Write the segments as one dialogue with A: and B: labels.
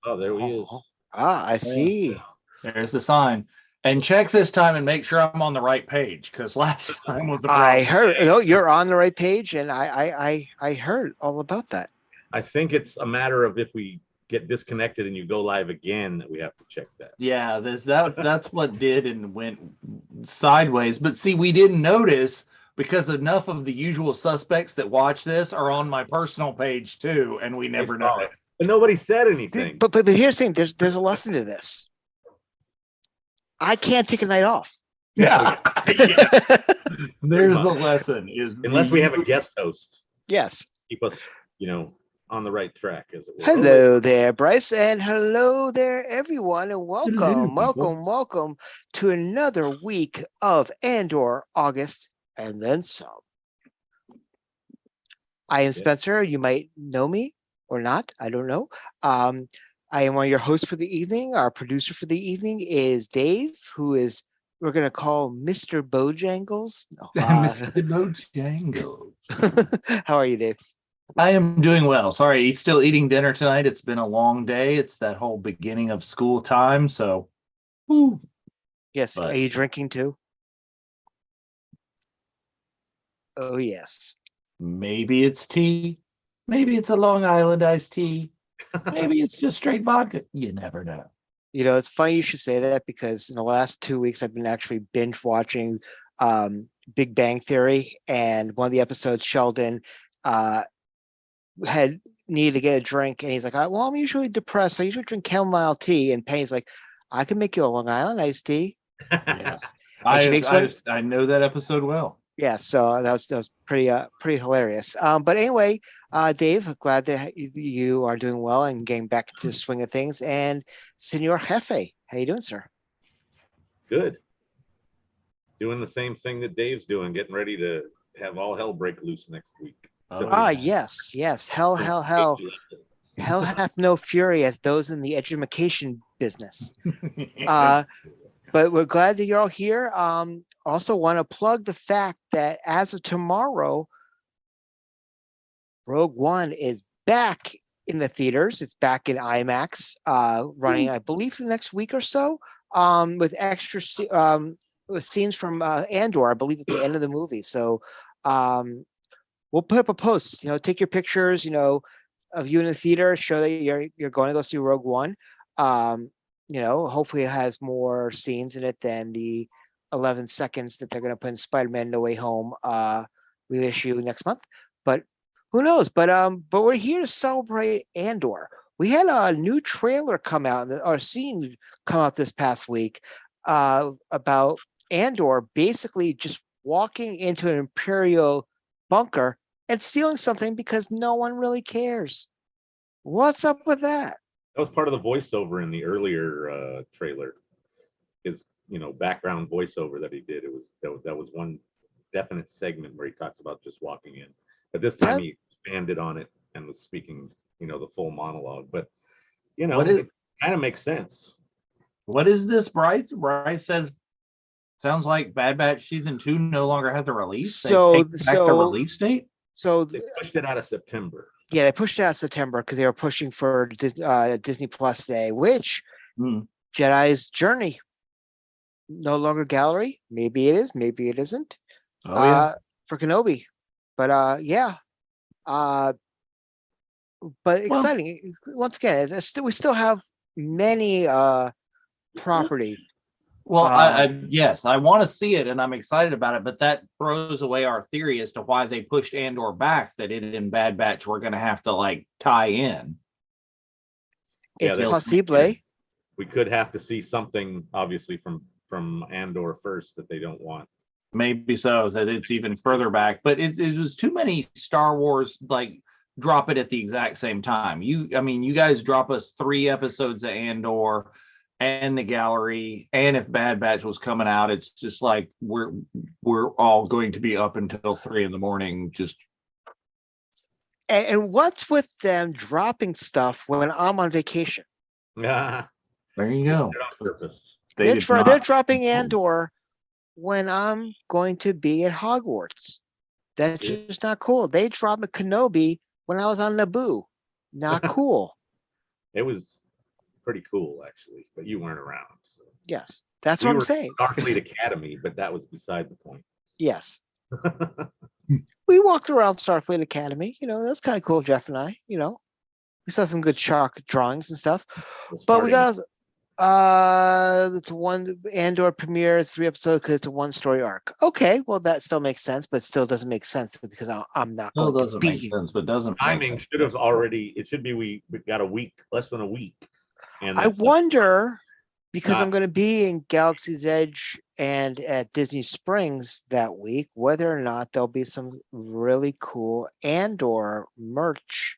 A: Oh, there he is.
B: I see.
C: There's the sign. And check this time and make sure I'm on the right page, because last time was the problem.
B: I heard. No, you're on the right page, and I heard all about that.
A: I think it's a matter of if we get disconnected and you go live again that we have to check that.
C: Yeah, that's what did and went sideways. But see, we didn't notice because enough of the usual suspects that watch this are on my personal page too, and we never know it.
A: But nobody said anything.
B: But here's the thing: there's a lesson to this. I can't take a night off.
C: Yeah. There's the lesson.
A: Unless we have a guest host.
B: Yes.
A: Keep us, on the right track, as it were.
B: Hello there, Bryce, and hello there, everyone, and welcome to another week of Andor, August, and then some. I am Spencer. You might know me or not. I don't know. I am one of your hosts for the evening. Our producer for the evening is Dave, who is, we're going to call Mr. Bojangles.
C: Mr. Bojangles.
B: How are you, Dave?
C: I am doing well. Sorry, he's still eating dinner tonight. It's been a long day. It's that whole beginning of school time. So, whew.
B: Yes. Are you drinking too? Oh, yes.
C: Maybe it's tea. Maybe it's a Long Island iced tea. Maybe it's just straight vodka. You never know.
B: It's funny you should say that, because in the last 2 weeks, I've been actually binge watching Big Bang Theory. And one of the episodes, Sheldon had needed to get a drink. And he's like, well, I'm usually depressed. I usually drink chamomile tea. And Penny's like, I can make you a Long Island iced tea.
C: Yes. I know that episode well.
B: Yeah, so that was pretty hilarious. But anyway, Dave, glad that you are doing well and getting back into the swing of things. And Senor Jefe, how you doing, sir?
A: Good. Doing the same thing that Dave's doing, getting ready to have all hell break loose next week.
B: Yes. Hell. Hell hath no fury as those in the education business. But we're glad that you're all here. Also want to plug the fact that as of tomorrow, Rogue One is back in the theaters. It's back in IMAX, running, I believe, the next week or so, with extra scenes from Andor, I believe, at the end of the movie. So we'll put up a post. Take your pictures, of you in the theater, show that you're going to go see Rogue One. Hopefully it has more scenes in it than the 11 seconds that they're going to put in Spider-Man No Way Home reissue next month. But who knows? But we're here to celebrate Andor. We had a new trailer come out, or scene come out this past week about Andor basically just walking into an Imperial bunker and stealing something because no one really cares. What's up with that?
A: That was part of the voiceover in the earlier trailer. His, background voiceover that he did. That was one definite segment where he talks about just walking in. But this time he expanded on it and was speaking, the full monologue. But it kind of makes sense.
C: What is this, Bryce? Bryce says, sounds like Bad Batch season 2 no longer has a release. The release date.
A: So they pushed it out of September.
B: Yeah, they pushed it out of September because they were pushing for Disney Plus Day, which Jedi's Journey, no longer gallery. Maybe it is, maybe it isn't. For Kenobi, but but exciting. Once again, we still have many property.
C: Well, yes, I want to see it, and I'm excited about it. But that throws away our theory as to why they pushed Andor back. That it in Bad Batch we're going to have to tie in.
B: It's possible.
A: We could have to see something, obviously, from Andor first that they don't want.
C: Maybe so, that it's even further back. But it was too many Star Wars drop it at the exact same time. You guys drop us 3 episodes of Andor and the gallery, and if Bad Batch was coming out, it's just like we're all going to be up until 3 a.m. just.
B: And what's with them dropping stuff when I'm on vacation?
A: Yeah,
C: there you go.
B: They're dropping Andor when I'm going to be at Hogwarts. That's just not cool. They dropped Kenobi when I was on Naboo. Not cool.
A: It was pretty cool actually, but you weren't around. So.
B: Yes, that's
A: We
B: what I'm
A: were
B: saying.
A: Starfleet Academy, but that was beside the point.
B: Yes. We walked around Starfleet Academy. That's kind of cool, Jeff and I. We saw some good chalk drawings and stuff. But we got it's one Andor premiere 3 episodes because it's a 1 story arc. Okay, well that still makes sense, but still doesn't make sense because I'm not
C: Still
B: going
C: doesn't
B: to
C: make
B: be.
C: sense, but doesn't make
A: timing
C: sense.
A: should have already. It should be we got a week, less than a week, and
B: I
A: that's
B: wonder because I'm
A: not-
B: going to be in Galaxy's Edge and at Disney Springs that week, whether or not there'll be some really cool Andor merch.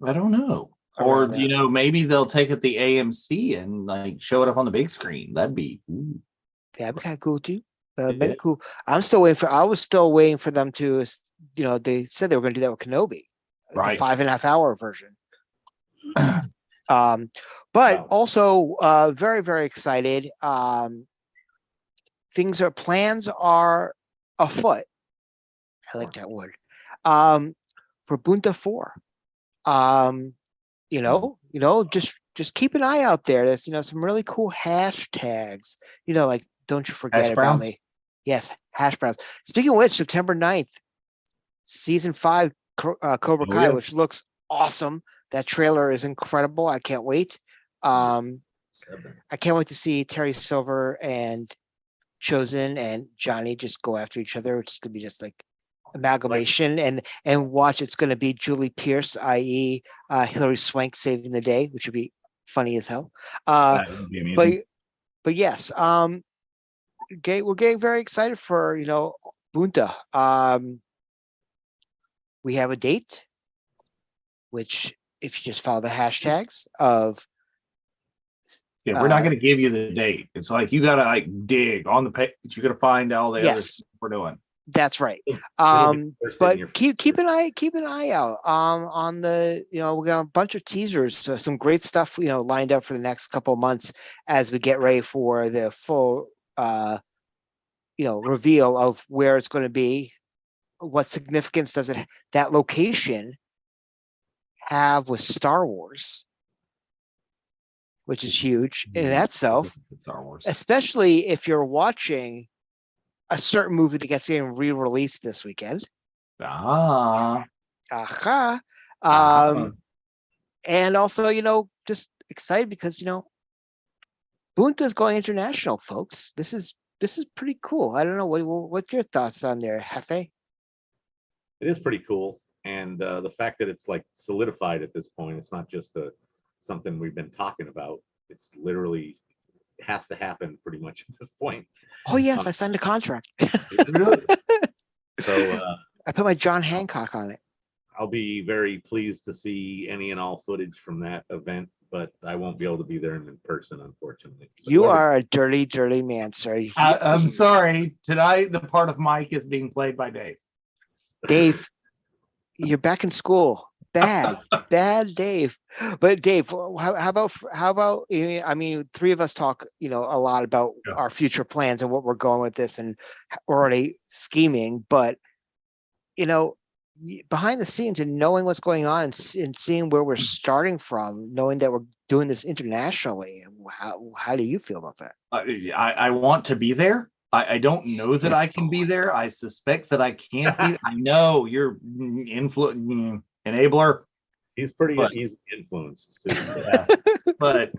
C: I don't know.
B: Around
C: Or
B: that.
C: maybe they'll take it the AMC and like show it up on the big screen. That'd be
B: That'd be kind of cool too. That'd
C: Yeah.
B: be cool. I was still waiting for them to, they said they were going to do that with Kenobi, the
C: right.
B: 5.5 hour version. But
A: Wow.
B: also very, very excited. Plans are afoot. I like that word. For Bunta 4. Just keep an eye out there. There's some really cool hashtags. Like don't you forget
C: Hash
B: about
C: browns?
B: me. Yes, hash browns. Speaking of which, September 9th, season 5 Cobra Kai,
C: yeah.
B: which looks awesome. That trailer is incredible. I can't wait. I can't wait to see Terry Silver and Chosen and Johnny just go after each other. It's gonna be just like amalgamation and watch. It's gonna be Julie Pierce, i.e. Hilary Swank saving the day, which would be funny as hell.
C: That would be amazing.
B: But yes, we're getting very excited for Bunta. We have a date, which if you just follow the hashtags of
C: Yeah, we're not going to give you the date. It's like you got to like dig on the page. You got to find all the other stuff we're doing.
B: That's right.
A: It'll be first in your-
B: But keep an eye out on the we got a bunch of teasers, so some great stuff lined up for the next couple of months as we get ready for the full reveal of where it's going to be. What significance does that location have with Star Wars, which is huge in itself,
C: Star Wars.
B: especially if you're watching a certain movie that gets getting re-released this weekend.
C: Ah.
B: Aha.
C: Uh-huh.
B: And also, just excited because Bunta is going international, folks. This is pretty cool. I don't know what's your thoughts on there, Hefe?
A: It is pretty cool, and the fact that it's like solidified at this point. It's not just something we've been talking about. It's literally has to happen pretty much at this point.
B: Oh yes, I signed a contract.
A: Really? So
B: I put my John Hancock on it.
A: I'll be very pleased to see any and all footage from that event, but I won't be able to be there in person, unfortunately. But
B: You
A: whoever-
B: are a dirty, dirty man, sir.
C: I'm sorry. Tonight, the part of Mike is being played by Dave.
B: Dave, you're back in school. Bad Dave. But Dave, how about? I mean, 3 of us talk, a lot about our future plans and what we're going with this, and we're already scheming. But behind the scenes and knowing what's going on and seeing where we're starting from, knowing that we're doing this internationally, how do you feel about that?
C: I want to be there. I don't know that I can be there. I suspect that I can't be. I know you're enabler.
A: He's he's influenced too.
C: Yeah. But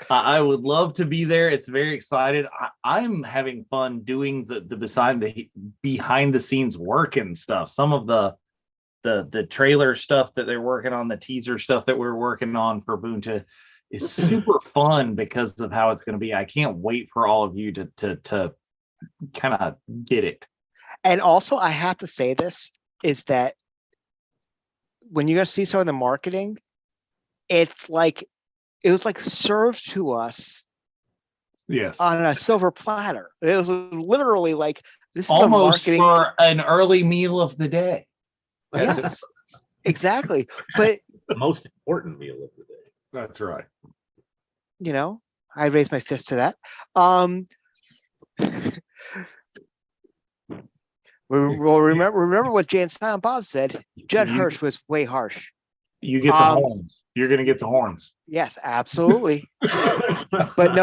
C: I would love to be there. It's very excited. I'm having fun doing the behind the scenes work and stuff. Some of the trailer stuff that they're working on, the teaser stuff that we're working on for Bunta is super fun because of how it's going to be. I can't wait for all of you to kind of get it.
B: And also, I have to say this is that when you're going to see some of the marketing, it was like served to us
C: Yes.
B: on a silver platter. It was literally like this is
C: Almost
B: a marketing
C: for an early meal of the day.
B: Yes, exactly. But
A: The most important meal of the day.
C: That's right.
B: I raised my fist to that. Well, remember what Jay and Silent Bob said. Judd Hirsch was way harsh.
C: You get the horns. You're gonna get the horns.
B: Yes, absolutely. but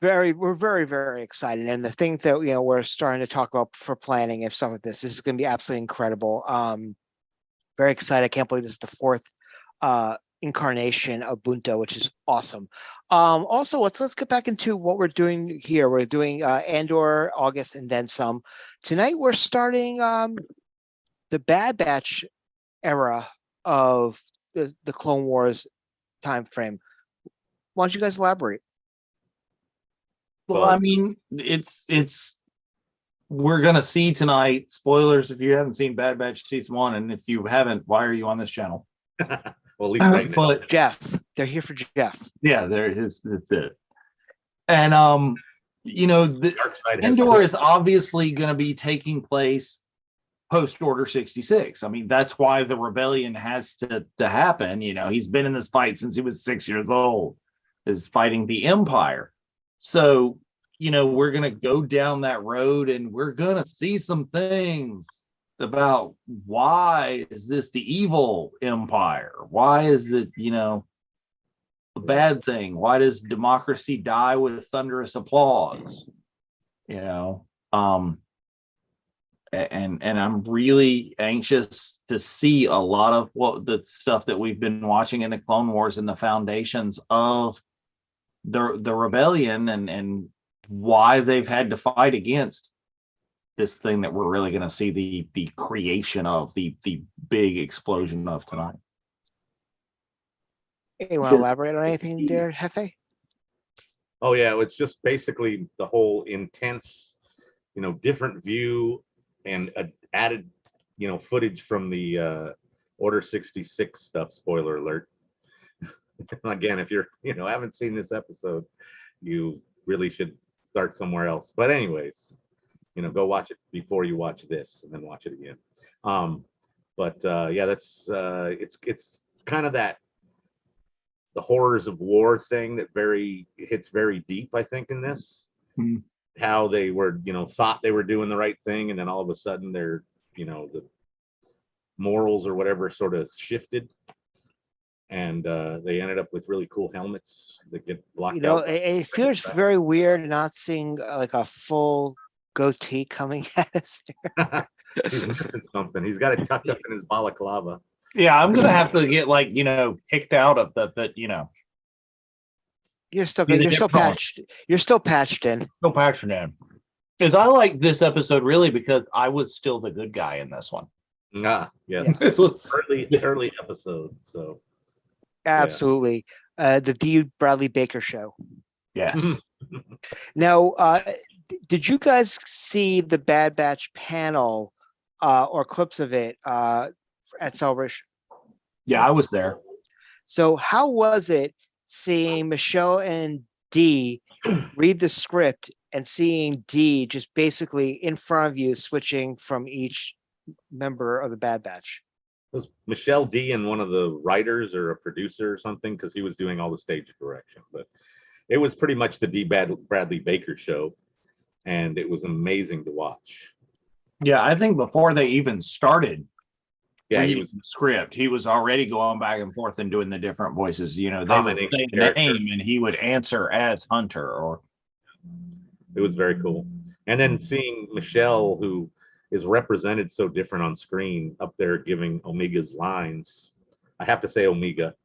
B: we're very, very excited. And the things that we're starting to talk about for planning and stuff like this is going to be absolutely incredible. Very excited. I can't believe this is the fourth incarnation of Bunto, which is awesome. Also, let's get back into what we're doing here. We're doing Andor, August, and then some. Tonight we're starting the Bad Batch era of the Clone Wars time frame. Why don't you guys elaborate?
C: Well, I mean, it's we're gonna see tonight. Spoilers if you haven't seen Bad Batch season 1, and if you haven't, why are you on this channel?
A: Well, at least right now.
B: But Jeff, they're here for Jeff.
C: Yeah, there it is. That's it. And the
A: Dark Side has
C: Andor is obviously going to be taking place post Order 66. I mean, that's why the rebellion has to happen. He's been in this fight since he was 6 years old, is fighting the Empire. So, we're going to go down that road and we're going to see some things about why is this the evil empire? Why is it, a bad thing? Why does democracy die with thunderous applause? And I'm really anxious to see a lot of what the stuff that we've been watching in the Clone Wars and the foundations of the rebellion and why they've had to fight against this thing that we're really going to see the creation of the big explosion of tonight.
B: Hey, you want to elaborate on anything there, Hefe?
A: Oh yeah, it's just basically the whole intense, different view and added, footage from the Order 66 stuff. Spoiler alert. Again, if you're, haven't seen this episode, you really should start somewhere else. But anyways, go watch it before you watch this, and then watch it again. Yeah, that's it's kind of that the horrors of war thing that hits very deep, I think, in this.
C: Mm-hmm.
A: How they were, thought they were doing the right thing, and then all of a sudden they're, the morals or whatever sort of shifted, and they ended up with really cool helmets that get blocked out.
B: It feels very weird not seeing like a full goatee coming at
A: He's missing something. He's got it tucked up in his balaclava.
C: Yeah, I'm gonna have to get kicked out of the.
B: You're still patched. You're still patched in.
C: Still patched in. Because I like this episode really because I was still the good guy in this one.
A: Yes.
C: This was
A: early episode. So
B: absolutely, the D. Bradley Baker show.
C: Yes.
B: Now, did you guys see the Bad Batch panel or clips of it at Celebration?
C: Yeah, I was there.
B: So how was it seeing Michelle and Dee read the script and seeing Dee just basically in front of you switching from each member of the Bad Batch?
A: Was Michelle D and one of the writers or a producer or something, because he was doing all the stage direction. But it was pretty much the D. Bradley Baker show, and it was amazing to watch.
C: Yeah, I think before they even started
A: he was
C: the script, he was already going back and forth and doing the different voices. They would
A: commenting
C: say the name and he would answer as Hunter. Or
A: it was very cool. And then seeing Michelle, who is represented so different on screen, up there giving Omega's lines. I have to say Omega.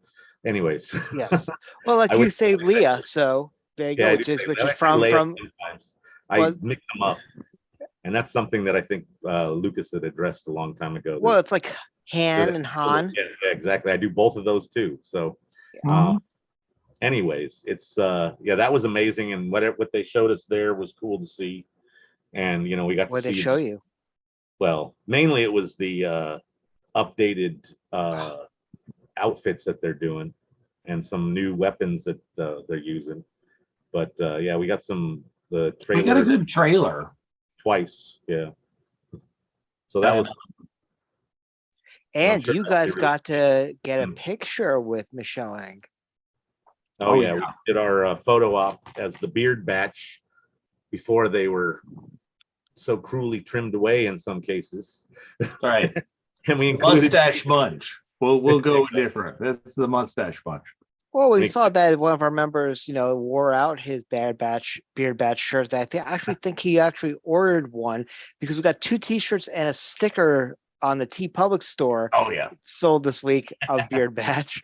A: Anyways.
B: Yes. Well, like you say Leah, so there you go, which is from
A: I mix them up. And that's something that I think Lucas had addressed a long time ago.
B: Well, it's like Han and Han.
A: Yeah, exactly. I do both of those too. So anyways, it's that was amazing, and what they showed us there was cool to see. And we got
B: what
A: to see.
B: What they show you?
A: Well, mainly it was the updated outfits that they're doing, and some new weapons that they're using. But we got the trailer.
C: We got a good trailer.
A: Twice, yeah. So that was.
B: And you guys got to get a picture with Michelle Ang.
A: Oh yeah, we did our photo op as the Beard Batch before they were so cruelly trimmed away in some cases.
C: Right.
A: And we included
C: Mustache Bunch. We'll go different. That's the mustache bunch.
B: Well, we
A: Makes
B: saw that one of our members, wore out his beard batch shirt. I actually think he actually ordered one because we got 2 T-shirts and a sticker on the T Public store
C: Oh yeah.
B: sold this week of beard batch.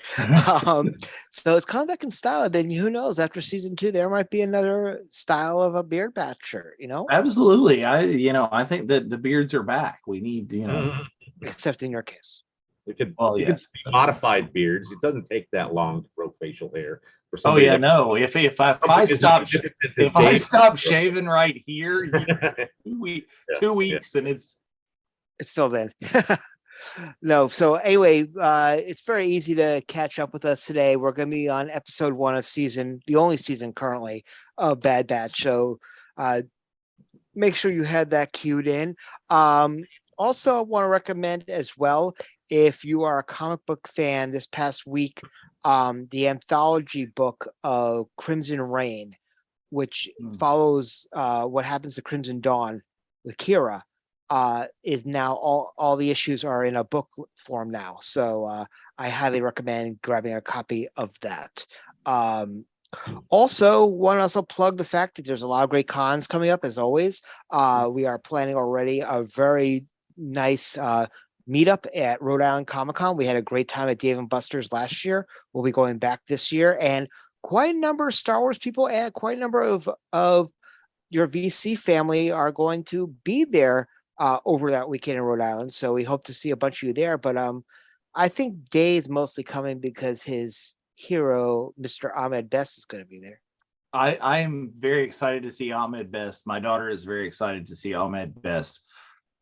B: So it's come back in style. Then who knows? After season 2, there might be another style of a beard batch shirt.
C: Absolutely. I think that the beards are back. We need,
B: Except in your case.
A: It could,
C: Well,
A: it could
C: yes.
A: be modified beards. It doesn't take that long to grow facial hair for
C: Oh
A: somebody.
C: yeah, no. If I stop shaving right here, 2 weeks and it's
B: filled in. No, so anyway, it's very easy to catch up with us today. We're going to be on episode 1 of the only season currently of Bad Batch. So make sure you had that queued in. Also, I want to recommend as well, if you are a comic book fan, this past week, the anthology book of Crimson Reign, which follows what happens to Crimson Dawn with Kira, is now all the issues are in a book form now. So I highly recommend grabbing a copy of that. Also, want to also plug the fact that there's a lot of great cons coming up, as always. We are planning already a very nice meetup at Rhode Island Comic Con. We had a great time at Dave & Buster's last year. We'll be going back this year, and quite a number of Star Wars people and quite a number of your VC family are going to be there over that weekend in Rhode Island. So we hope to see a bunch of you there. But I think Dave's mostly coming because his hero, Mr. Ahmed Best, is going to be there.
C: I am very excited to see Ahmed Best. My daughter is very excited to see Ahmed Best.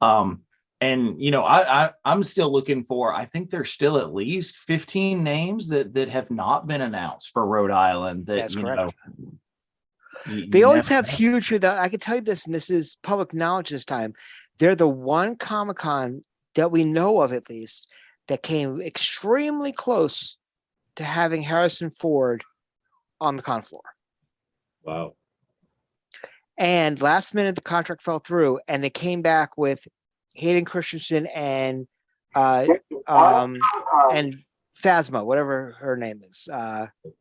C: And I'm still looking for, I think there's still at least 15 names that have not been announced for Rhode Island.
B: That's correct. They always have huge, I can tell you this, and this is public knowledge this time. They're the one Comic-Con that we know of, at least, that came extremely close to having Harrison Ford on the con floor.
A: Wow.
B: And last minute, the contract fell through, and they came back with Hayden Christensen and Phasma, whatever her name is.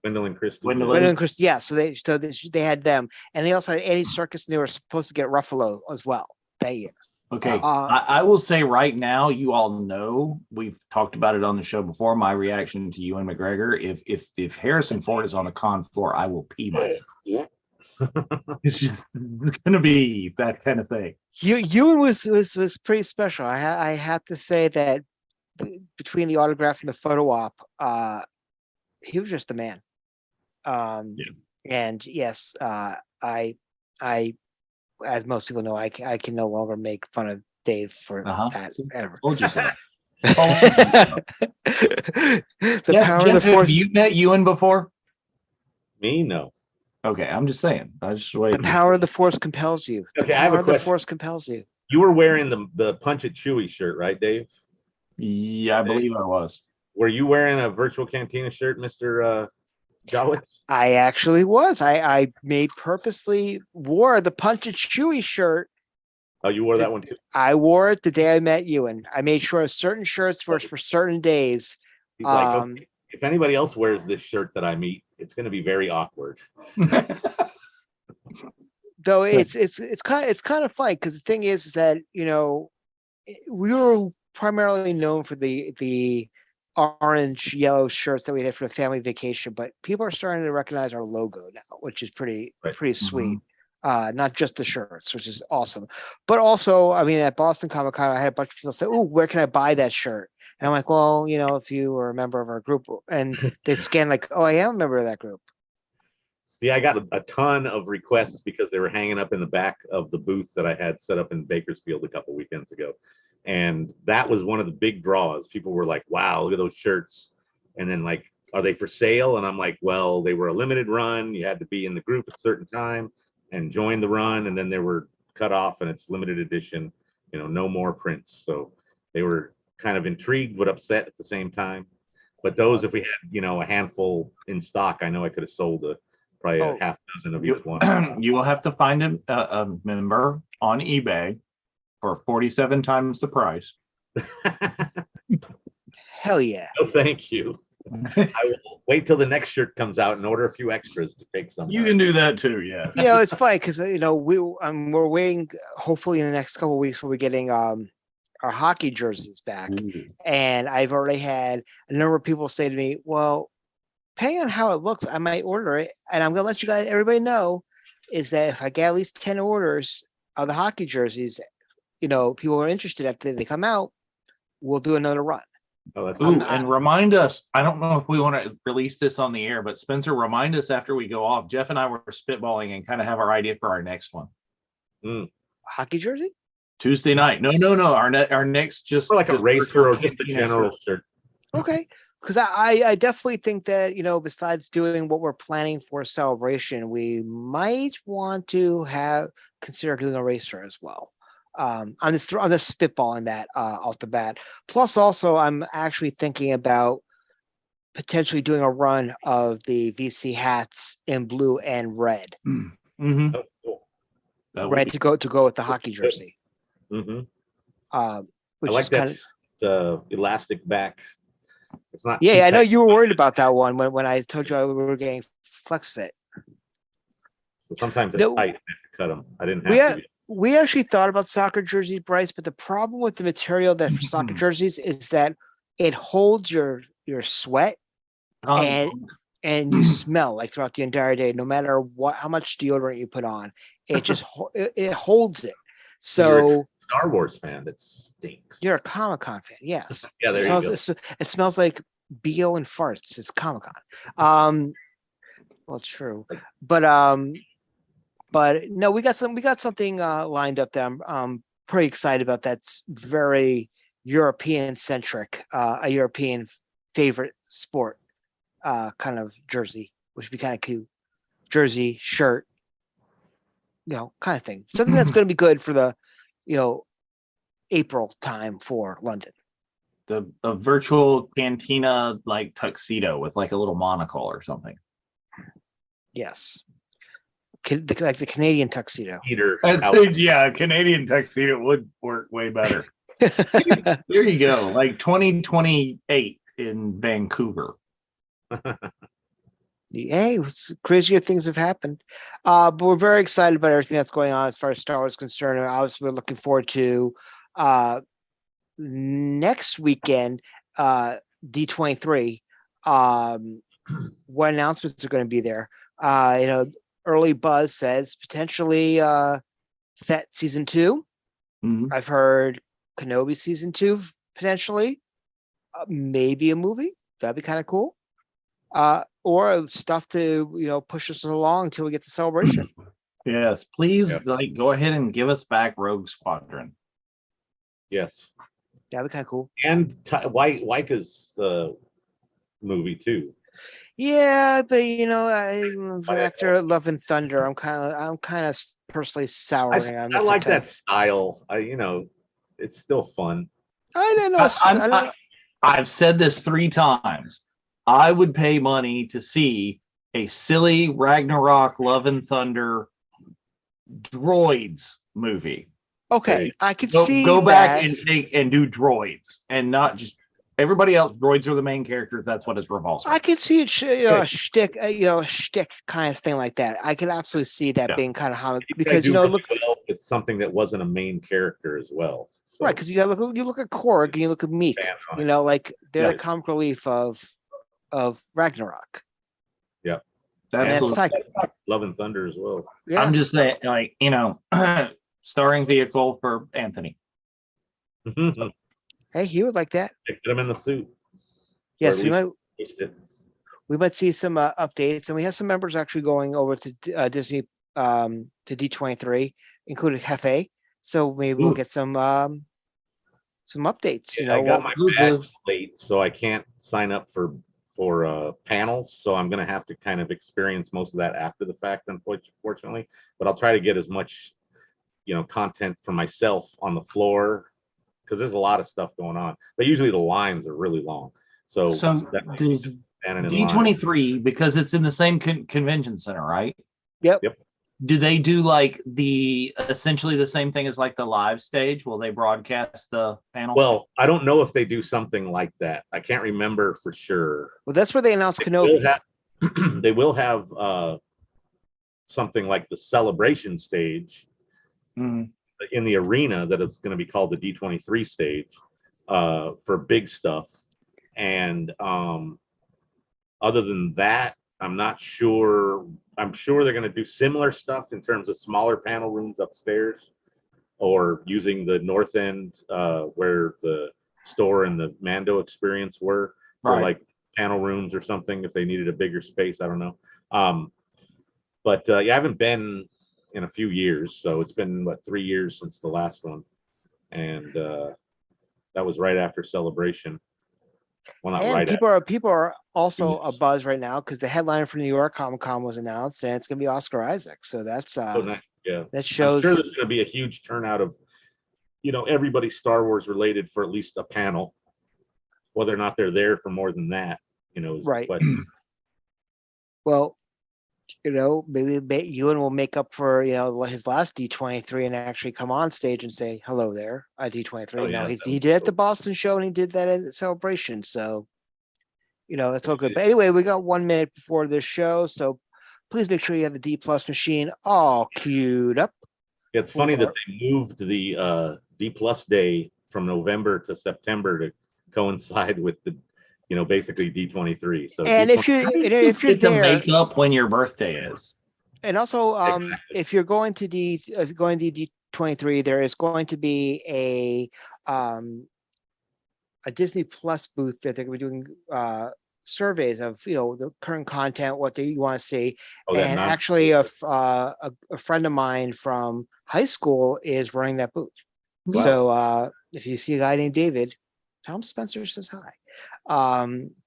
A: Gwendolyn Christie.
B: Gwendolyn Christie. Yeah, so they had them, and they also had Andy Serkis, and they were supposed to get Ruffalo as well that year.
C: Okay, I will say right now, you all know we've talked about it on the show before. My reaction to Ewan McGregor: if Harrison Ford is on a con floor, I will pee myself.
A: Yeah.
C: It's just going to be that kind of thing.
B: Ewan was pretty special. I have to say that between the autograph and the photo op, he was just the man. And yes, I as most people know, I can no longer make fun of Dave for that ever.
C: Told you so.
B: Power of the Force.
C: Have you met Ewan before?
A: Me, no.
C: Okay, I'm just saying. I just wait.
B: The power of the Force compels you.
A: Okay, I have a question.
B: The Force compels you.
A: You were wearing the Punch It Chewy shirt, right, Dave?
C: Yeah, I believe I was.
A: Were you wearing a Virtual Cantina shirt, Mr. Jowitz?
B: I actually was. I purposely wore the Punch It Chewy shirt.
A: Oh, you wore that one too?
B: I wore it the day I met Ewan. I made sure certain shirts were for certain days.
A: He's like, okay, if anybody else wears this shirt that I meet, it's going to be very awkward.
B: Though it's kind of funny because the thing is that we were primarily known for the orange yellow shirts that we had for the family vacation, but people are starting to recognize our logo now, which is pretty sweet. Not just the shirts, which is awesome, but also, I mean, at Boston Comic Con, I had a bunch of people say, "Oh, where can I buy that shirt?" And I'm like, "Well, if you were a member of our group," and they scan like, "Oh, I am a member of that group."
A: See, I got a ton of requests because they were hanging up in the back of the booth that I had set up in Bakersfield a couple weekends ago. And that was one of the big draws. People were like, wow, look at those shirts. And then like, are they for sale? And I'm like, well, they were a limited run. You had to be in the group at a certain time and join the run. And then they were cut off and it's limited edition, no more prints. So they were kind of intrigued but upset at the same time. But those, if we had, a handful in stock, I know I could have sold probably a half dozen of each one.
C: You will have to find a member on eBay for 47 times the price.
B: hell yeah.
A: No, thank you. I will wait till the next shirt comes out and order a few extras to take some.
C: You can do that too, yeah.
B: You know, it's funny because we're waiting. Hopefully, in the next couple of weeks, we'll be getting our hockey jerseys back, and I've already had a number of people say to me, "Well, depending on how it looks, I might order it." And I'm gonna let everybody know, is that if I get at least 10 orders of the hockey jerseys, people are interested after they come out, we'll do another run.
A: Oh, that's
C: Ooh, and remind us, I don't know if we want to release this on the air, but Spencer, remind us after we go off. Jeff and I were spitballing and kind of have our idea for our next one.
B: Hockey jersey?
C: Tuesday night. No. Our next just
A: like a racer or just a general shirt.
B: Okay. Because I definitely think that, besides doing what we're planning for Celebration, we might want to consider doing a racer as well. I'm just spitballing that off the bat. Plus, also, I'm actually thinking about potentially doing a run of the VC hats in blue and red.
C: Mm-hmm.
A: Oh, cool.
B: Red to go with the hockey jersey.
A: Mm-hmm.
B: Which
A: I like
B: is
A: that elastic back. It's not.
B: Yeah, I know you were worried about that one when I told you we were getting flex fit.
A: So sometimes it's tight. I have to cut them. I didn't have to.
B: We actually thought about soccer jerseys, Bryce, but the problem with the material that for soccer jerseys is that it holds your sweat and you smell like throughout the entire day, no matter how much deodorant you put on. It just it holds it. So
A: you're a Star Wars fan, that stinks.
B: You're a Comic-Con fan, yes.
A: Yeah, there you go.
B: It smells like BO and farts. It's Comic-Con. Well, true, but no, we got something lined up that I'm pretty excited about. That's very European centric, a European favorite sport kind of jersey, which would be kind of cool. Jersey, shirt, kind of thing. Something that's going to be good for the, April time for London.
C: The virtual Cantina like tuxedo with like a little monocle or something.
B: Yes. Like the Canadian tuxedo.
C: Yeah, Canadian tuxedo would work way better. There you go. Like 2028 in Vancouver.
B: Hey, crazier things have happened. But we're very excited about everything that's going on as far as Star Wars is concerned. And obviously, we're looking forward to next weekend, D23. What announcements are going to be there? Early buzz says potentially Fett season 2.
C: Mm-hmm.
B: I've heard Kenobi season 2 potentially. Maybe a movie. That'd be kind of cool. Or stuff to push us along until we get to Celebration.
C: Yes, please, go ahead and give us back Rogue Squadron.
A: Yes,
B: that'd be kind of cool.
A: And Waika's movie too.
B: Yeah, but after Love and Thunder, I'm kind of personally souring on this.
A: I like that style. It's still fun.
B: I don't know.
C: I've said this 3 times. I would pay money to see a silly Ragnarok Love and Thunder droids movie.
B: Okay, I could see
C: go back and do droids and not just everybody else. Droids are the main characters. That's what is revolves.
B: I could see it, a shtick, a shtick kind of thing like that. I could absolutely see that being kind of how because look,
A: it's something that wasn't a main character as well. So.
B: Right, because you look at Korg and you look at Meek. Like they're the comic relief of Ragnarok.
A: Yeah,
B: that's like
A: Love and Thunder as well.
C: Yeah. I'm just saying, starring vehicle for Anthony.
B: Hey, he would like that.
A: Get him in the suit.
B: Yes, we might see some updates, and we have some members actually going over to Disney to D23, including Hefe. So maybe we'll get some updates.
A: I got my badge late, so I can't sign up for panels. So I'm going to have to kind of experience most of that after the fact, unfortunately. But I'll try to get as much, content for myself on the floor because there's a lot of stuff going on. But usually the lines are really long. So
C: does D23 because it's in the same convention center, right?
B: Yep.
C: do they do like essentially the same thing as like the live stage? Will they broadcast the panel?
A: Well, I don't know if they do something like that. I can't remember for sure.
B: Well, that's where they announced
A: They
B: Kenobi.
A: they will have something like the celebration stage
C: Mhm.
A: in the arena that is going to be called the D23 stage for big stuff. And other than that, I'm not sure. I'm sure they're going to do similar stuff in terms of smaller panel rooms upstairs, or using the north end where the store and the Mando experience were for
C: Right.
A: like panel rooms or something if they needed a bigger space. I don't know. But yeah, I haven't been in a few years, so it's been 3 years since the last one, and that was right after Celebration. Well, not
B: And
A: right
B: people are also
A: Yes.
B: a buzz right now because the headliner for New York Comic Con was announced, and it's going to be Oscar Isaac. So that's
A: after. Nice. Yeah,
B: that
A: I'm
B: shows.
A: sure there's going to be a huge turnout of, everybody Star Wars related for at least a panel. Whether or not they're there for more than that, is the
B: Right.
A: question.
B: Well, maybe Ewan will make up for his last D23 and actually come on stage and say hello there at D23.
A: Oh, yeah,
B: He did at the Boston show and he did that at Celebration. So that's all good.
A: Yeah.
B: But anyway, we got 1 minute before this show, so please make sure you have the D Plus machine all queued up.
A: It's funny that they moved the D Plus Day from November to September to coincide with the, basically D23. So
B: And if you're
C: Get to
B: there,
C: make up when your birthday is.
B: and also
A: Exactly.
B: if you're going to D23, there is going to be a Disney Plus booth that they're going to be doing surveys of the current content, what you want to see. And actually a friend of mine from high school is running that booth.
C: Wow.
B: So if you see a guy named David, Tom Spencer says hi.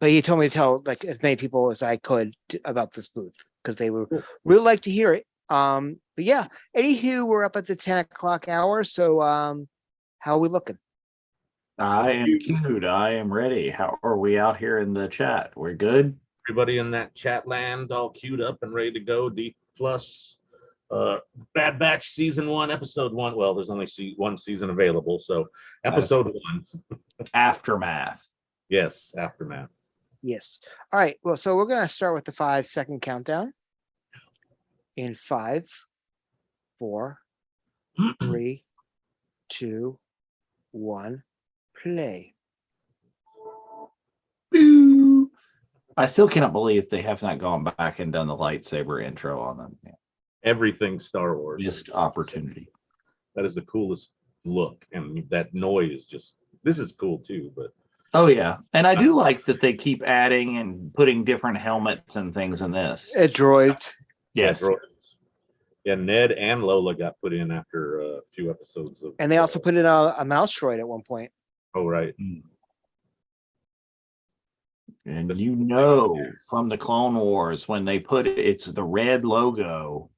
B: But he told me to tell like as many people as I could about this booth because they would really like to hear it. But yeah, anywho, we're up at the 10 o'clock hour. So how are we looking?
C: I am queued. I am ready. How are we out here in the chat? We're good.
A: Everybody in that chat land all queued up and ready to go. D Plus, Bad Batch season 1, episode 1. Well, there's only one season available, so episode 1.
C: Aftermath.
A: Yes, Aftermath.
B: Yes. All right. Well, so we're gonna start with the 5-second countdown. In 5, 4, 3, 2, 1. Play.
C: Boo. I still cannot believe they have not gone back and done the lightsaber intro on them.
A: Everything Star Wars.
C: Just opportunity.
A: That is the coolest look, and that noise this is cool too, but
C: oh yeah. And I do like that they keep adding and putting different helmets and things in this.
B: Droids.
C: Yes.
A: Yeah, Ned and Lola got put in after a few episodes of,
B: And they also put in a mouse droid at one point.
A: Oh, right.
C: And from the Clone Wars, when they put it's the red logo,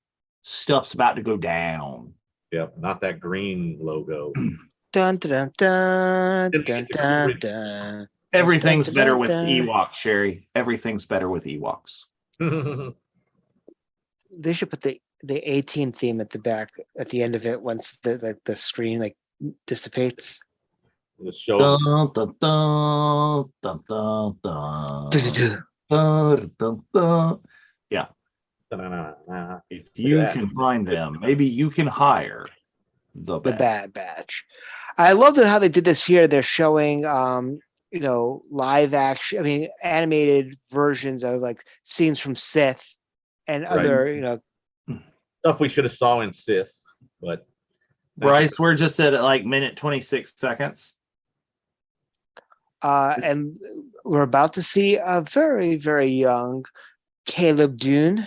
C: stuff's about to go down.
A: Yep, not that green logo.
B: Dun, dun, dun, dun, dun, dun.
C: Everything's better with Ewoks, Sherry. Everything's better with Ewoks.
B: They should put the 18 theme at the back at the end of it once the screen dissipates.
A: The show.
C: Dun, dun, dun, dun, dun, dun. Dun, dun, dun. Yeah. If you can find them, maybe you can hire the
B: Bad Batch. I love how they did this here. They're showing live action, animated versions of scenes from Sith and other
A: stuff we should have saw in Sith, but
C: Bryce, we're just at minute 26 seconds.
B: And we're about to see a very, very young Caleb Dune,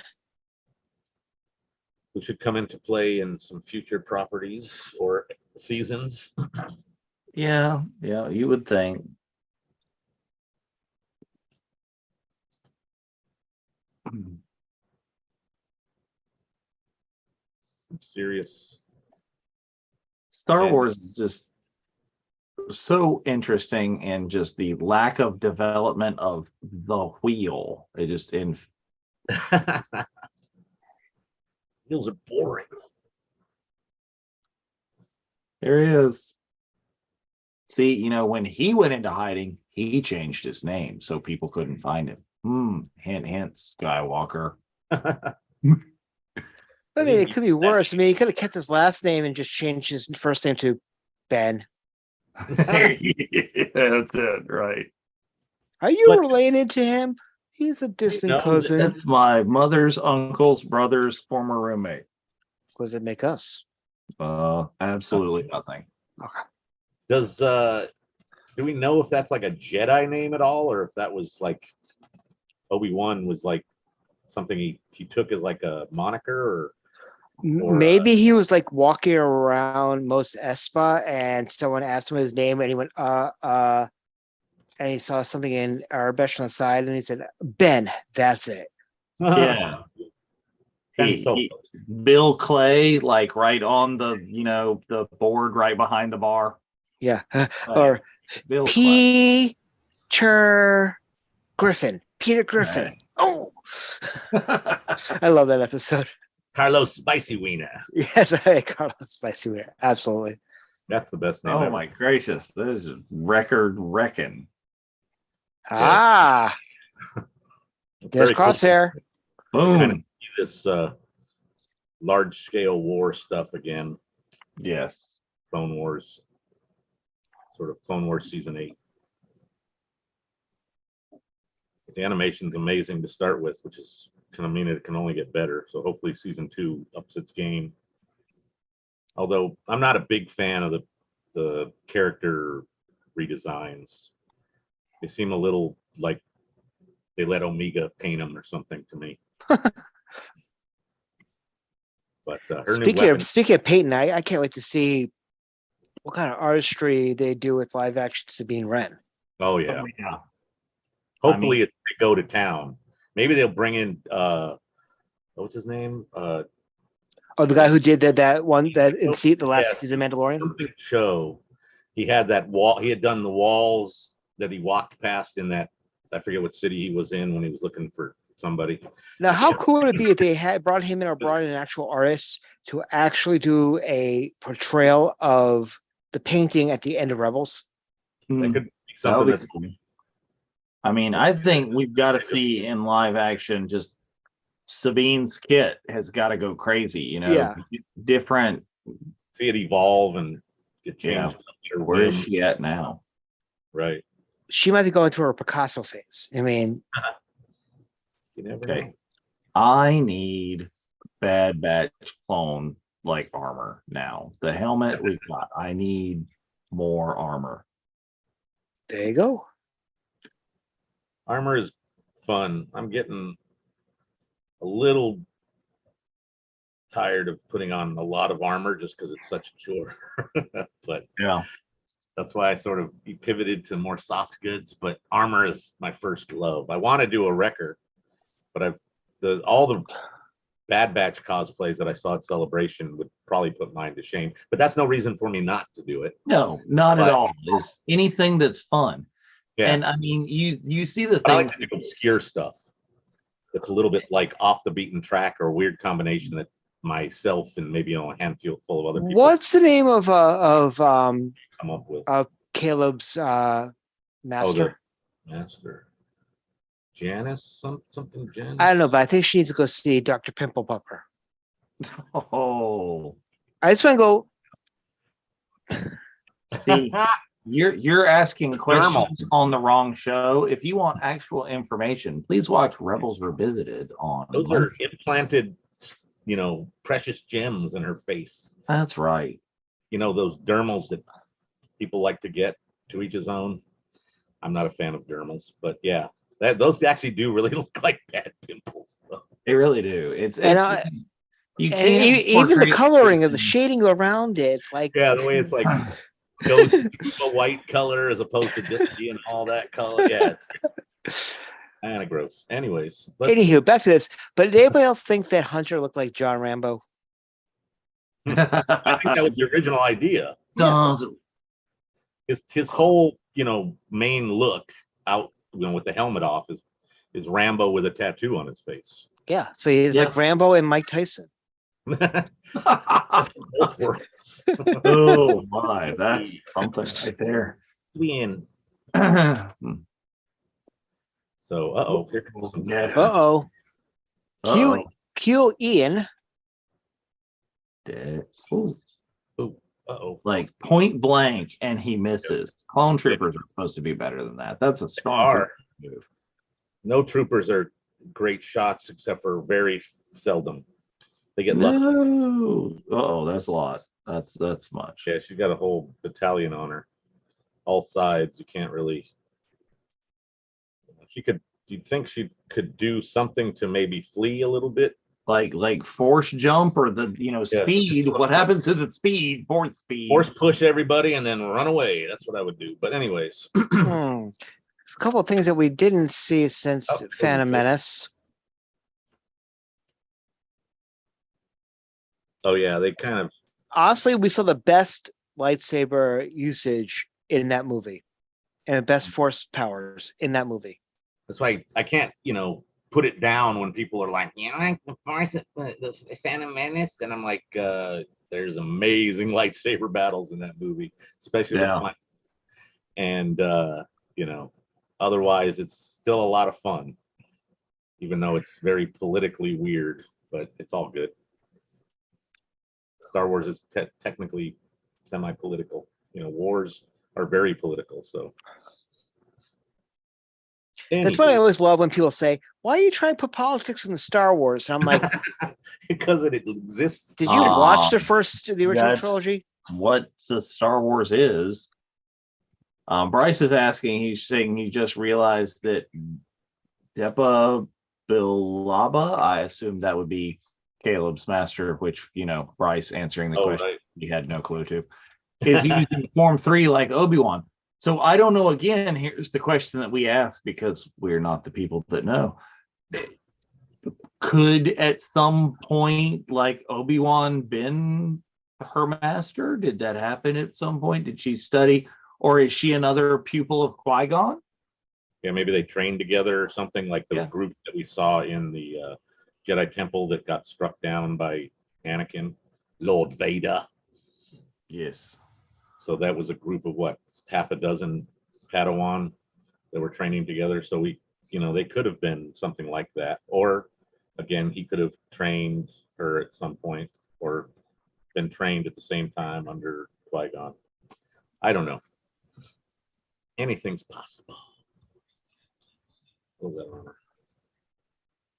A: who should come into play in some future properties or seasons.
C: Yeah, you would think.
A: Some serious.
C: Star Wars is just so interesting, and just the lack of development of the wheel. It just
A: Meals are boring.
C: There he is. See, you know, when he went into hiding, he changed his name so people couldn't find him. Hint, hint, Skywalker.
B: I mean, it could be worse. I mean, he could have kept his last name and just changed his first name to Ben.
C: That's it, right?
B: Are you
A: But-
B: related to him? He's a distant
A: No,
B: cousin.
C: That's my mother's uncle's brother's former roommate.
B: What does it make us?
C: Absolutely nothing.
A: Does do we know if that's like a Jedi name at all, or if that was like Obi-Wan was like something he took as like a moniker, or,
B: Maybe he was like walking around Mos Espa and someone asked him his name and he went, and he saw something in Arabesh on the side and he said, Ben, that's it.
C: Yeah. Bill Clay, like right on the, you know, the board right behind the bar.
B: Yeah.
C: Like,
B: Or
C: Bill Clay.
B: Peter Griffin. Peter Griffin.
C: Right.
B: Oh, I love that episode.
A: Carlos Spicy Wiener.
B: Yes, I Carlos Spicy Weir. Absolutely.
A: That's the best name
C: Oh
A: ever.
C: my gracious. This is record wrecking.
B: Ah, there's
A: Very cool.
B: Crosshair.
C: Boom.
A: This large scale war stuff again.
C: Yes.
A: Clone Wars, sort of Clone Wars season 8. The animation's amazing to start with, which is kind of mean it can only get better. So hopefully season 2 ups its game. Although I'm not a big fan of the character redesigns. They seem a little like they let Omega paint them or something to me. But her new weapon,
B: Speaking of Peyton, I can't wait to see what kind of artistry they do with live action Sabine Wren.
A: oh yeah.
C: Oh, yeah.
A: Hopefully they go to town. Maybe they'll bring in what's his name?
B: Oh, the guy who did that one that in the last
A: Yes.
B: season of Mandalorian.
A: Something show. He had that wall. He had done the walls that he walked past in that. I forget what city he was in when he was looking for somebody.
B: Now, how cool would it be if they had brought him in or brought in an actual artist to actually do a portrayal of the painting at the end of Rebels?
A: That could be
C: That would
A: something.
C: be cool. I mean, I think we've got to see in live action just Sabine's kit has got to go crazy, you know,
B: Yeah.
C: different.
A: See it evolve and get
C: Yeah.
A: changed. Or
C: Where is she at now?
A: Right.
B: She might be going through her Picasso phase. I mean,
A: You never
C: Okay.
A: know.
C: I need Bad Batch clone like armor now. The helmet we've got. I need more armor.
B: there you go.
A: Armor is fun. I'm getting a little tired of putting on a lot of armor just because it's such a chore. But
C: Yeah.
A: that's why I sort of pivoted to more soft goods. But armor is my first love. I want to do a wrecker, but all the Bad Batch cosplays that I saw at Celebration would probably put mine to shame. But that's no reason for me not to do it.
C: No, not
A: But-
C: at all. Is anything that's fun.
A: Yeah.
C: And I mean, you see the
A: I
C: thing.
A: like to do obscure stuff. That's a little bit like off the beaten track or a weird combination that myself and maybe a handful full of other people
B: What's the name of
A: come up with.
B: Caleb's
A: Oh,
B: master?
A: the master. Janice, something Janice.
B: I don't know, but I think she needs to go see Dr. Pimple Popper.
C: Oh,
B: I just want to go.
C: see, you're asking questions
A: Thermal.
C: on the wrong show. If you want actual information, please watch Rebels Revisited on.
A: Those
C: Monday.
A: are implanted, precious gems in her face.
C: That's right.
A: Those dermals that people like to get, to each his own. I'm not a fan of dermals, but yeah, those actually do really look like bad pimples.
C: They really do. It's you
B: And
C: can't
B: even the
C: portray
B: coloring of the
C: everything.
B: shading around it, it's like
A: Yeah, the way it's like goes to a white color as opposed to just being all that color. Yeah, kind of gross. Anyways,
B: anywho, back to this. But did anybody else think that Hunter looked like John Rambo?
A: I think that was the original idea.
C: Tons of-
A: His whole main look out with the helmet off is Rambo with a tattoo on his face.
B: Yeah, so he's
C: Yeah.
B: like Rambo and Mike Tyson.
A: Both worlds.
C: Oh my, that's something right there.
A: Win. So, here comes some.
C: Yeah.
B: Uh-oh.
C: Uh-oh.
B: Q Ian.
C: Dead. Ooh.
A: Uh-oh.
C: Like point blank, and he misses. Clone troopers are supposed to be better than that. That's a strong move.
A: No troopers are great shots except for very seldom. They get lucky.
C: No. Uh-oh, that's a lot. That's much.
A: Yeah, she's got a whole battalion on her. All sides. You can't really. You'd think she could do something to maybe flee a little bit.
C: Like force jump or the speed. What happens to the speed? Force speed.
A: Force push everybody and then run away. That's what I would do. But anyways.
B: A couple of things that we didn't see since Phantom Menace.
A: Oh yeah, they kind of.
B: Honestly, we saw the best lightsaber usage in that movie, and the best force powers in that movie.
A: That's why I can't, put it down when people are like, like the Force, the Phantom Menace, and I'm like, there's amazing lightsaber battles in that movie, especially the final. And otherwise, it's still a lot of fun, even though it's very politically weird, but it's all good. Star Wars is technically semi-political. Wars are very political, so.
B: That's why I always love when people say, "Why are you trying to put politics in the Star Wars?" And I'm like,
A: because it exists.
B: Did you watch the original trilogy?
C: What the Star Wars is. Bryce is asking. He's saying he just realized that Depa Bilaba. I assume that would be Caleb's master, which Bryce answering the question he had no clue to, is using Form 3 like Obi-Wan. So I don't know. Again, here's the question that we ask because we're not the people that know. Could at some point, like Obi-Wan, been her master? Did that happen at some point? Did she study, or is she another pupil of Qui-Gon?
A: Yeah, maybe they trained together or something like the group that we saw in the Jedi Temple that got struck down by Anakin, Lord Vader.
C: Yes.
A: So that was a group of half a dozen Padawan that were training together. So they could have been something like that. Or again, he could have trained her at some point or been trained at the same time under Qui-Gon. I don't know. Anything's possible.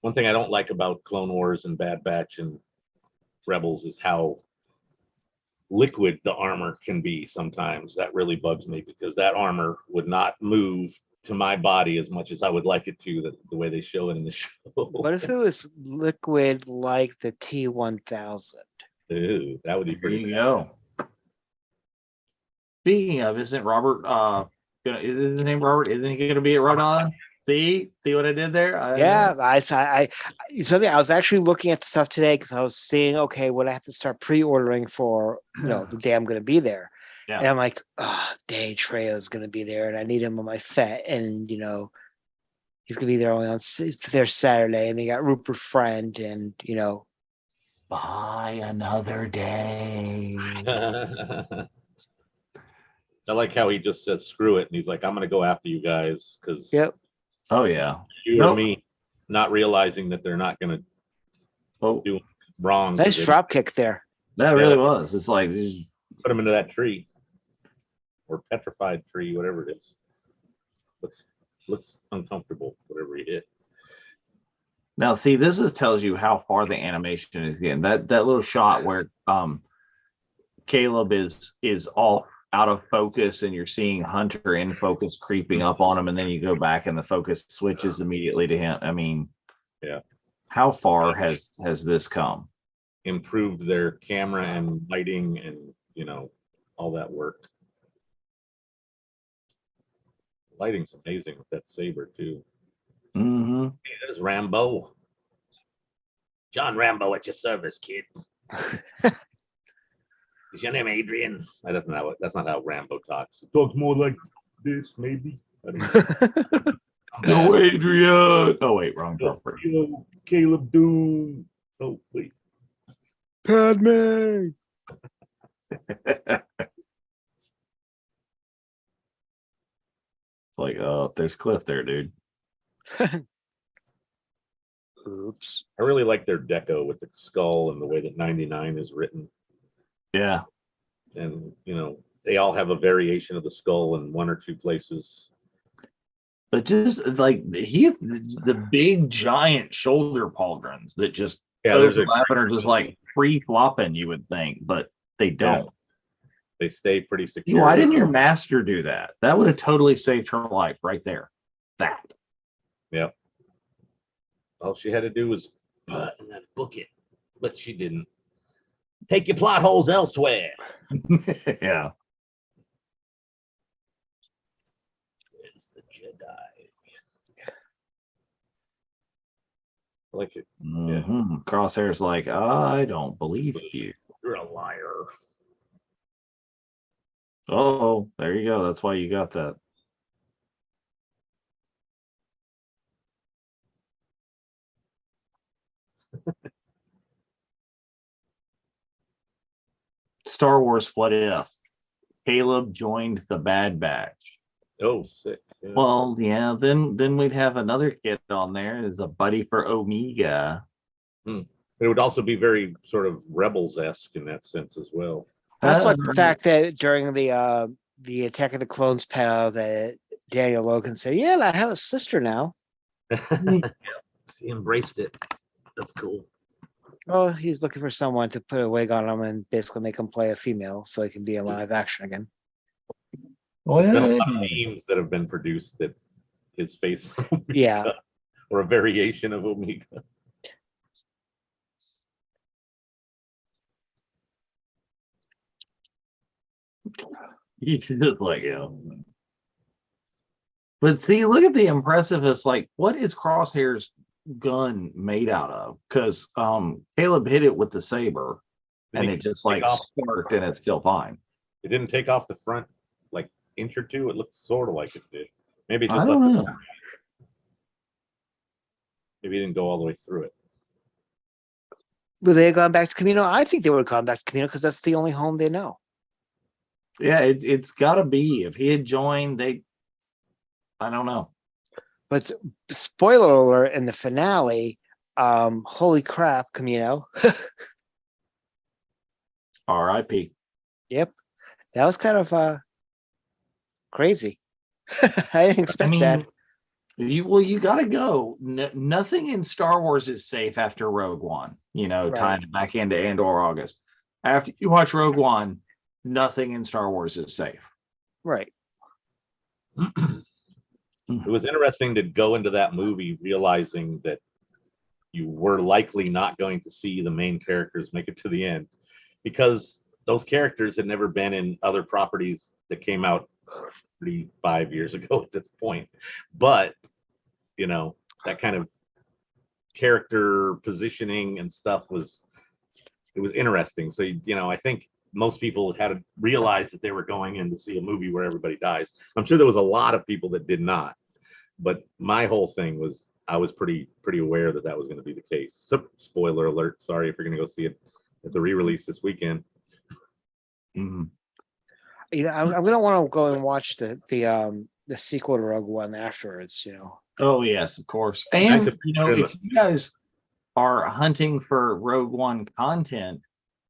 A: One thing I don't like about Clone Wars and Bad Batch and Rebels is how liquid the armor can be sometimes. That really bugs me because that armor would not move to my body as much as I would like it to, the way they show it in the show.
B: What if it was liquid like the T-1000?
A: Ooh, that would be pretty.
C: There you go. Speaking of, isn't Robert is his name Robert? Isn't he gonna be at Rhode Island? See what I did there?
B: I was actually looking at the stuff today because I was seeing, what I have to start pre-ordering for, the day I'm going to be there. Yeah. And I'm like, dang, Trejo's going to be there and I need him on my FET. And, he's going to be there only on their Saturday. And they got Rupert Friend and,
C: buy another day.
A: I like how he just says, screw it. And he's like, I'm going to go after you guys because.
B: Yep.
C: Oh yeah,
A: you and me not realizing that they're not going to do wrong.
B: Nice drop kick there.
C: That really was. It's like
A: put him into that tree or petrified tree, whatever it is. Looks uncomfortable. Whatever he hit.
C: Now, see, tells you how far the animation is getting. That little shot where Caleb is all out of focus and you're seeing Hunter in focus creeping up on him, and then you go back and the focus switches immediately to him. I mean, how far has this come?
A: Improved their camera and lighting and all that work. Lighting's amazing with that saber too.
C: Mm-hmm.
A: Hey, there's Rambo. John Rambo at your service, kid. Is your name Adrian? That's not how Rambo talks. He talks more like this, maybe. I don't know.
C: No, Adrian. Oh wait, wrong property.
A: Caleb Doom. Oh wait.
B: Padme.
C: It's like, oh, there's Cliff there, dude.
B: Oops.
A: I really like their deco with the skull and the way that 99 is written.
C: Yeah.
A: And, they all have a variation of the skull in one or two places.
C: But just like the big giant shoulder pauldrons that just
A: There's
C: overlap and are just like free flopping, you would think, but they don't.
A: They stay pretty secure.
C: Why didn't your master do that? That would have totally saved her life right there. That.
A: Yep. All she had to do was book it, but she didn't. Take your plot holes elsewhere.
C: Yeah.
A: Where's the Jedi? I like it.
C: Mhm. Crosshair's like, I don't believe you.
A: You're a liar.
C: Oh, there you go. That's why you got that. Star Wars What If? Caleb joined the Bad Batch.
A: Oh, sick. Yeah.
C: Well, yeah, then we'd have another kid on there as a buddy for Omega.
A: It would also be very sort of Rebels-esque in that sense as well.
B: That's like the fact that during the Attack of the Clones panel that Daniel Logan said, "Yeah, I have a sister now."
A: He embraced it. That's cool.
B: Oh, he's looking for someone to put a wig on him and basically make him play a female so he can be in live action again.
A: There's been a lot of memes that have been produced that his face,
B: Yeah,
A: or a variation of Omega.
C: You just like, But see, look at the impressiveness. Like, what is Crosshair's gun made out of? Because Caleb hit it with the saber, and it just like sparked, and it's still fine.
A: It didn't take off the front like inch or two. It looked sort of like it did. Maybe it just
C: I don't know.
A: Maybe it didn't go all the way through it.
B: would they have gone back to Camino? I think they would have gone back to Camino because that's the only home they know.
C: Yeah, it's got to be. If he had joined, I don't know.
B: But spoiler alert, in the finale, holy crap, Camino.
C: R.I.P.
B: Yep. That was kind of crazy. I didn't expect that.
C: You got to go. Nothing in Star Wars is safe after Rogue One,
B: Right.
C: tying it back into Andor August. After you watch Rogue One, nothing in Star Wars is safe.
B: Right.
A: It was interesting to go into that movie realizing that you were likely not going to see the main characters make it to the end, because those characters had never been in other properties that came out 35 years ago at this point. But, that kind of character positioning and stuff it was interesting. So, I think most people had to realize that they were going in to see a movie where everybody dies. I'm sure there was a lot of people that did not. But my whole thing was I was pretty aware that was going to be the case. So, spoiler alert. Sorry if you're going to go see it at the re-release this weekend.
C: Mm-hmm.
B: I'm going to want to go and watch the sequel to Rogue One afterwards.
C: Oh yes, of course. And if you guys are hunting for Rogue One content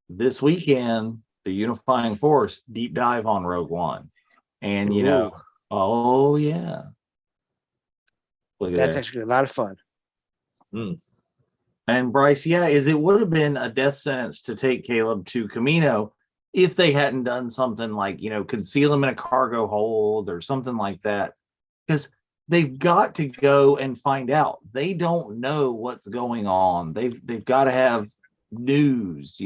C: this weekend, the Unifying Force deep dive on Rogue One, and oh yeah.
B: That's actually a lot of fun.
C: And Bryce, it would have been a death sentence to take Caleb to Camino if they hadn't done something like, conceal him in a cargo hold or something like that. Because they've got to go and find out. They don't know what's going on. They've got to have news,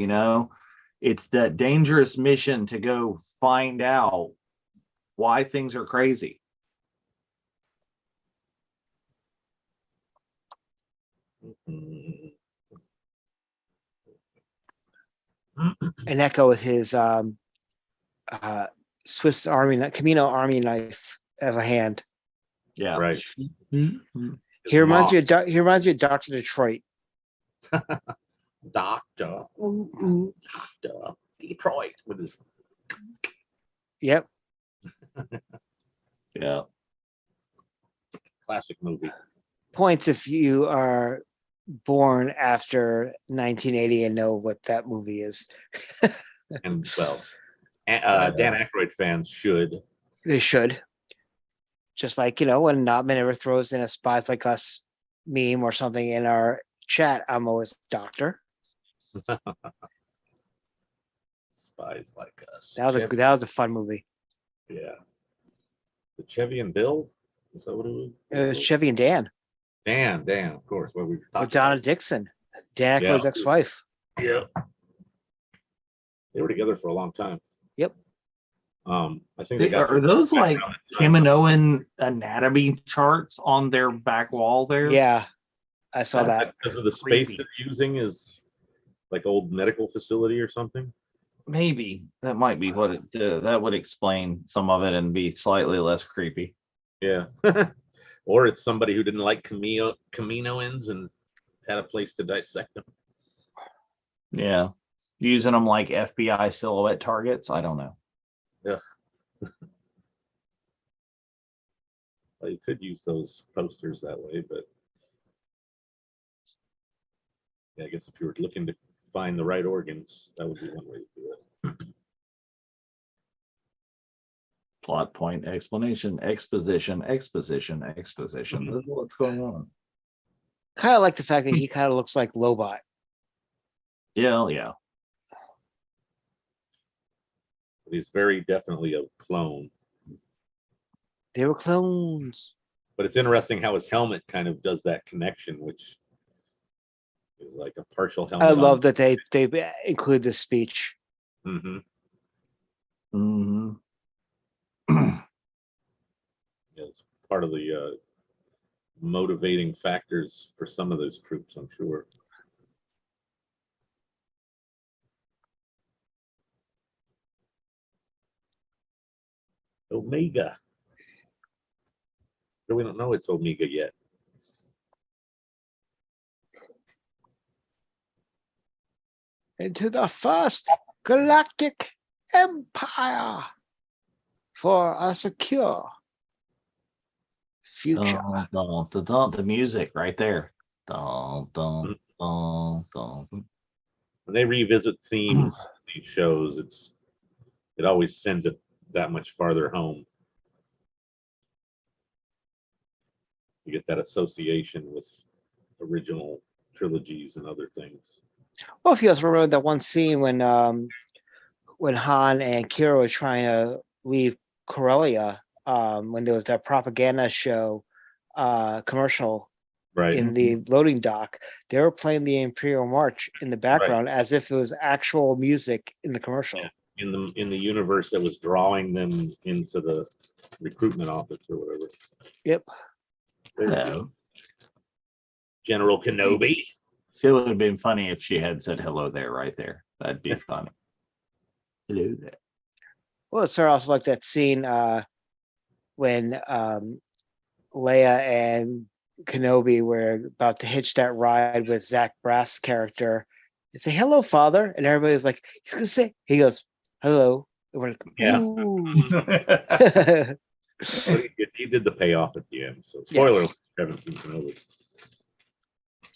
C: It's that dangerous mission to go find out why things are crazy.
B: And Echo with his Swiss Army Camino Army knife as a hand.
C: Yeah,
A: right.
B: He reminds me of Dr. Detroit.
A: Doctor. Just
B: Yep.
C: Yeah.
A: classic movie.
B: Points if you are born after 1980 and know what that movie is.
A: And well, Dan Aykroyd fans should.
B: They should. Just like, when Notman ever throws in a Spies Like Us meme or something in our chat, I'm always doctor.
A: Spies Like Us.
B: That was a fun movie.
A: Yeah. The Chevy and Bill? Is that what it was?
B: It was Chevy and Dan
A: Dan, of course. What we were talking
B: with Donna
A: about.
B: Dixon, Dan Aykroyd's
A: Yeah.
B: ex-wife.
A: Yeah. They were together for a long time.
B: Yep.
A: I think they got
C: Are those like
A: around that time.
C: Kim and Owen anatomy charts on their back wall there?
B: Yeah, I saw that.
A: Because of the space
C: Creepy.
A: they're using is like old medical facility or something.
C: Maybe that might be what it that would explain some of it and be slightly less creepy.
A: Yeah. Or it's somebody who didn't like Caminoans and had a place to dissect them.
C: Yeah. Using them like FBI silhouette targets. I don't know.
A: Yeah. Well, you could use those posters that way, but yeah, I guess if you were looking to find the right organs, that would be one way to do it.
C: Plot point, explanation, exposition. This is what's going on.
B: Kind of like the fact that he kind of looks like Lobot.
C: Yeah.
A: But he's very definitely a clone.
B: They were clones.
A: But it's interesting how his helmet kind of does that connection, which is like a partial helmet.
B: I love that they include this speech.
A: Mm-hmm.
C: Mm-hmm.
A: It's part of the motivating factors for some of those troops, I'm sure. Omega. No, we don't know it's Omega yet.
B: Into the first galactic empire for a secure future.
C: The music right there. Dun, dun, dun, dun.
A: When they revisit themes in these shows, it always sends it that much farther home. You get that association with original trilogies and other things.
B: Well, if you also remember that one scene when Han and Kira were trying to leave Corellia, when there was that propaganda show commercial
A: Right.
B: in the loading dock, they were playing the Imperial March in the background as if it was actual music in the commercial.
A: Yeah. In the universe that was drawing them into the recruitment office or whatever.
B: Yep.
A: There you go. General Kenobi.
C: See, it would have been funny if she had said hello there, right there. That'd be funny. Hello there.
B: Well, it's sort of also like that scene when Leia and Kenobi were about to hitch that ride with Zach Braff's character. They say, "Hello, Father," and everybody's like, "He's gonna say," he goes, "Hello." And we're like,
A: Yeah.
B: "Ooh."
A: But he did the payoff at the end. So spoiler,
B: Yes.
A: haven't seen Kenobi.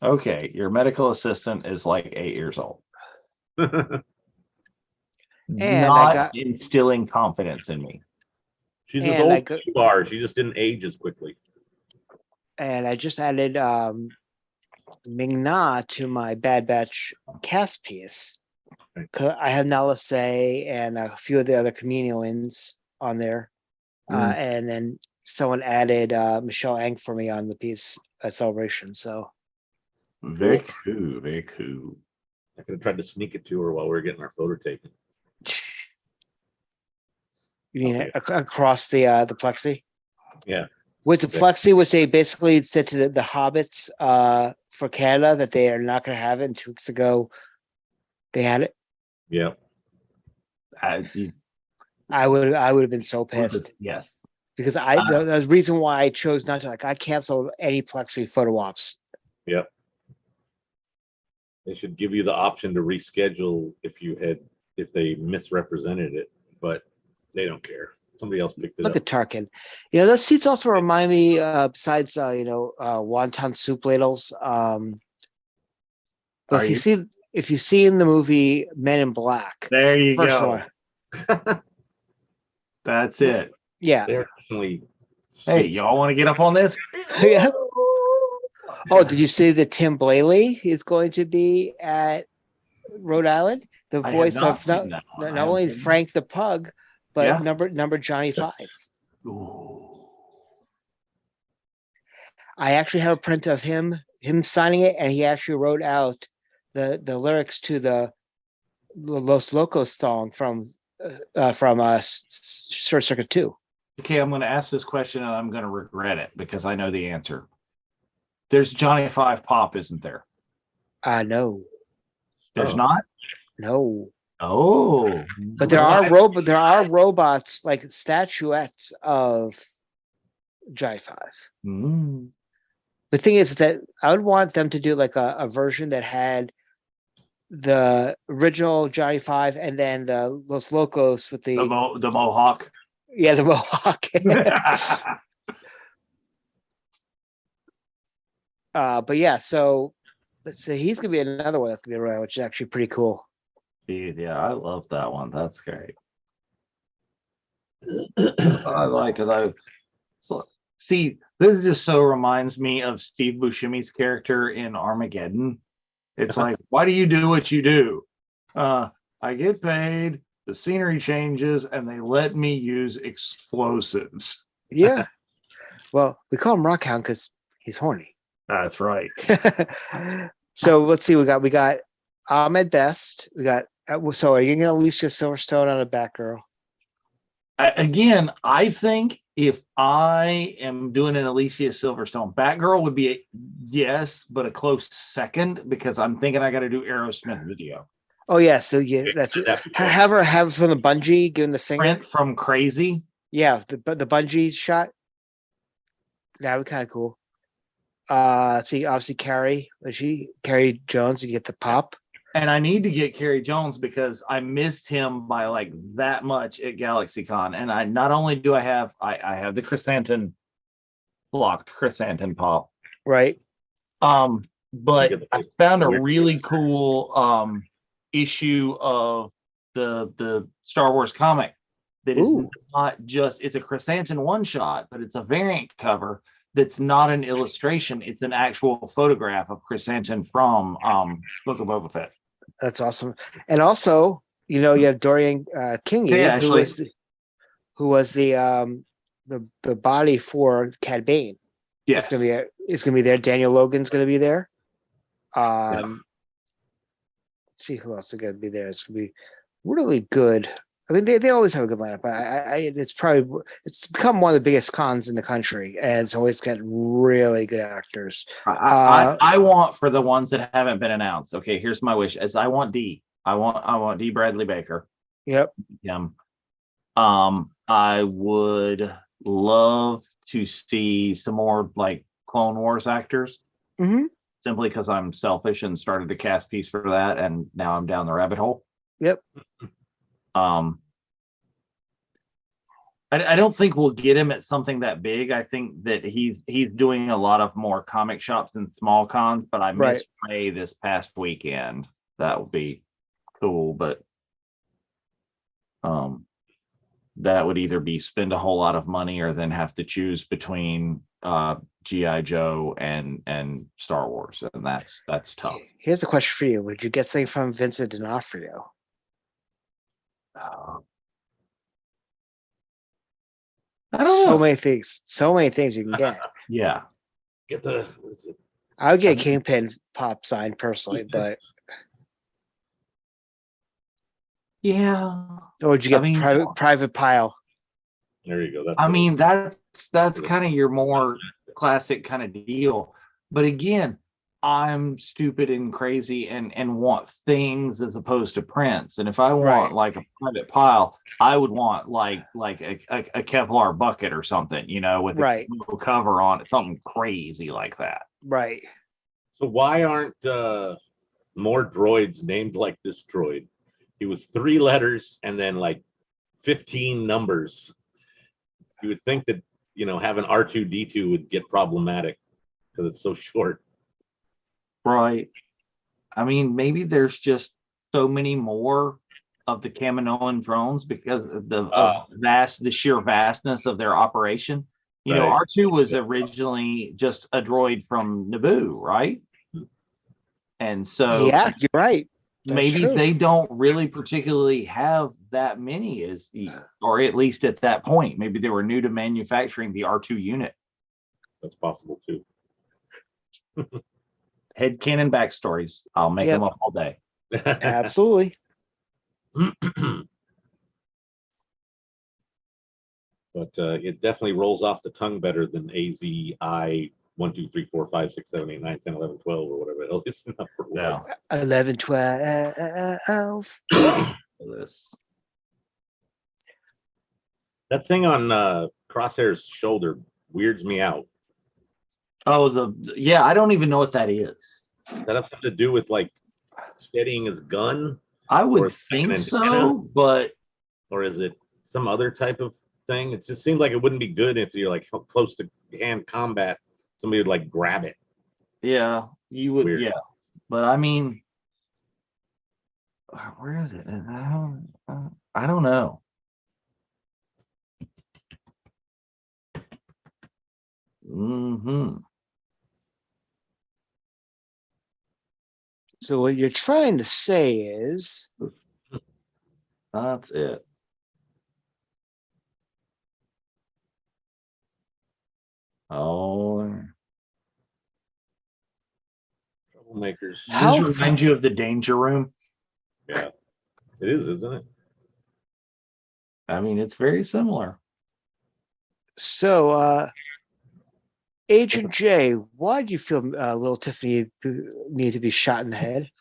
C: Okay, your medical assistant is like 8 years old. Not instilling confidence in me.
A: She's as old as you are. She just didn't age as quickly.
B: And I just added Ming-Na to my Bad Batch cast piece. I have Nala Say and a few of the other Kaminoans on there. And then someone added Michelle Ang for me on the piece at Celebration. So
C: very cool, very cool.
A: I could have tried to sneak it to her while we were getting our photo taken.
B: You mean across the plexi?
A: Yeah.
B: With the plexi, which they basically said to the hobbits for Canada that they are not going to have it. And 2 weeks ago, they had it.
A: Yeah.
B: I would have been so pissed.
C: Yes.
B: Because the reason why I chose not to, I canceled any plexi photo ops.
A: Yep. They should give you the option to reschedule if if they misrepresented it, but they don't care. Somebody else picked it
B: Look
A: up.
B: at Tarkin. Those seats also remind me, besides wonton soup ladles. But if you see in the movie Men in Black,
C: There you
B: first
C: go.
B: one,
C: That's it.
B: yeah.
A: They're definitely.
C: Hey, y'all want to get up on this?
B: Yeah. Oh, did you see that Tim Blaley is going to be at Rhode Island? The
C: I have
B: voice
C: not
B: of
C: seen that one.
B: not
C: I
B: only
C: haven't seen
B: Frank the Pug, but
C: Yeah.
B: number Johnny 5.
C: Ooh.
B: I actually have a print of him signing it, and he actually wrote out the lyrics to the Los Locos song from Short Circuit 2.
C: Okay, I'm going to ask this question and I'm going to regret it because I know the answer. There's Johnny 5 Pop, isn't there?
B: No.
C: There's not?
B: No.
C: Oh.
B: But there are robots, like statuettes of Johnny 5.
C: Mm.
B: The thing is that I would want them to do like a version that had the original Johnny 5 and then the Los Locos with the
C: Mohawk.
B: Yeah, the Mohawk. But yeah, so let's see. He's gonna be another one that's gonna be around, which is actually pretty cool.
C: Yeah, I love that one. That's great. I like it. So, see, this just so reminds me of Steve Buscemi's character in Armageddon. It's like, why do you do what you do? I get paid, the scenery changes, and they let me use explosives.
B: Yeah. Well, we call him Rockhound because he's horny.
C: That's right.
B: So let's see. We got Ahmed Best. We got. So are you gonna Alicia Silverstone on a Batgirl?
C: Again, I think if I am doing an Alicia Silverstone, Batgirl would be yes, but a close second because I'm thinking I got to do Aerosmith video.
B: Oh yeah, so yeah, that's it. Have her from the bungee, giving the finger.
C: Print from Crazy.
B: Yeah, the bungee shot. That would be kind of cool. Let's see, obviously Carrie Jones, you get the pop.
C: And I need to get Kerry Jones because I missed him by like that much at GalaxyCon. And I not only do I have the Chrysanthemum blocked Chrysanthemum pop.
B: Right.
C: But I found a really cool issue of the Star Wars comic that is not just, it's a Chrysanthemum one shot, but it's a variant cover that's not an illustration. It's an actual photograph of Chrysanthemum from Book of Boba Fett.
B: That's awesome. And also, you have Dorian Kingy, who was the body for Cad Bane.
C: Yes.
B: It's gonna be there. Daniel Logan's gonna be there. Let's see who else is gonna be there. It's gonna be really good. I mean, they always have a good lineup. It's become one of the biggest cons in the country, and it's always got really good actors.
C: I want for the ones that haven't been announced. Okay, here's my wish: I want D. I want D. Bradley Baker.
B: Yep.
C: I would love to see some more like Clone Wars actors.
B: Mm-hmm.
C: Simply because I'm selfish and started a cast piece for that, and now I'm down the rabbit hole.
B: Yep.
C: I don't think we'll get him at something that big. I think that he's doing a lot of more comic shops and small cons, but I missed Ray this past weekend. That would be cool, but that would either be spend a whole lot of money or then have to choose between G.I. Joe and Star Wars, and that's tough.
B: Here's a question for you: would you get something from Vincent D'Onofrio?
C: I don't know.
B: So many things you can get.
C: Yeah.
A: Get the.
B: I would get a Kingpin pop sign personally, but
C: yeah.
B: Or would you get private pile?
A: There you go.
C: That's kind of your more classic kind of deal. But again, I'm stupid and crazy and want things as opposed to prints. And if I want like a private pile, I would want like a Kevlar bucket or something, with a cover on it, something crazy like that.
B: Right.
A: So why aren't more droids named like this droid? he was 3 letters and then like 15 numbers. You would think that, you know, having R2D2 would get problematic because it's so short.
C: Right. I mean, maybe there's just so many more of the Kaminoan drones because of the sheer vastness of their operation. You know,
A: Right.
C: R2 was originally just a droid from Naboo, right? And so
B: Yeah, you're right. That's
C: maybe
B: true.
C: they don't really particularly have that many or at least at that point. Maybe they were new to manufacturing the R2 unit.
A: That's possible too.
C: Headcanon backstories. I'll make them up all day.
B: Absolutely.
A: But it definitely rolls off the tongue better than AZI 1, 2, 3, 4, 5, 6, 7, 8, 9, 10, 11, 12, or whatever else its number was.
B: 11, 12.
C: This.
A: That thing on Crosshair's shoulder weirds me out.
C: Oh, yeah, I don't even know what that is.
A: Does that have something to do with like steadying his gun?
C: I
A: Or
C: would
A: it's like an
C: think so,
A: antenna?
C: but
A: Or is it some other type of thing? It just seems like it wouldn't be good if you're like close to hand combat. Somebody would like grab it.
C: yeah, you would.
A: Weird.
C: Yeah, but I mean, where is it? I don't know.
B: So what you're trying to say is
C: That's it. Oh,
A: Troublemakers.
B: How
C: does this remind you of the Danger Room?
A: Yeah, it is, isn't it?
C: I mean, it's very similar.
B: so. Agent J, why do you feel little Tiffany needed to be shot in the head?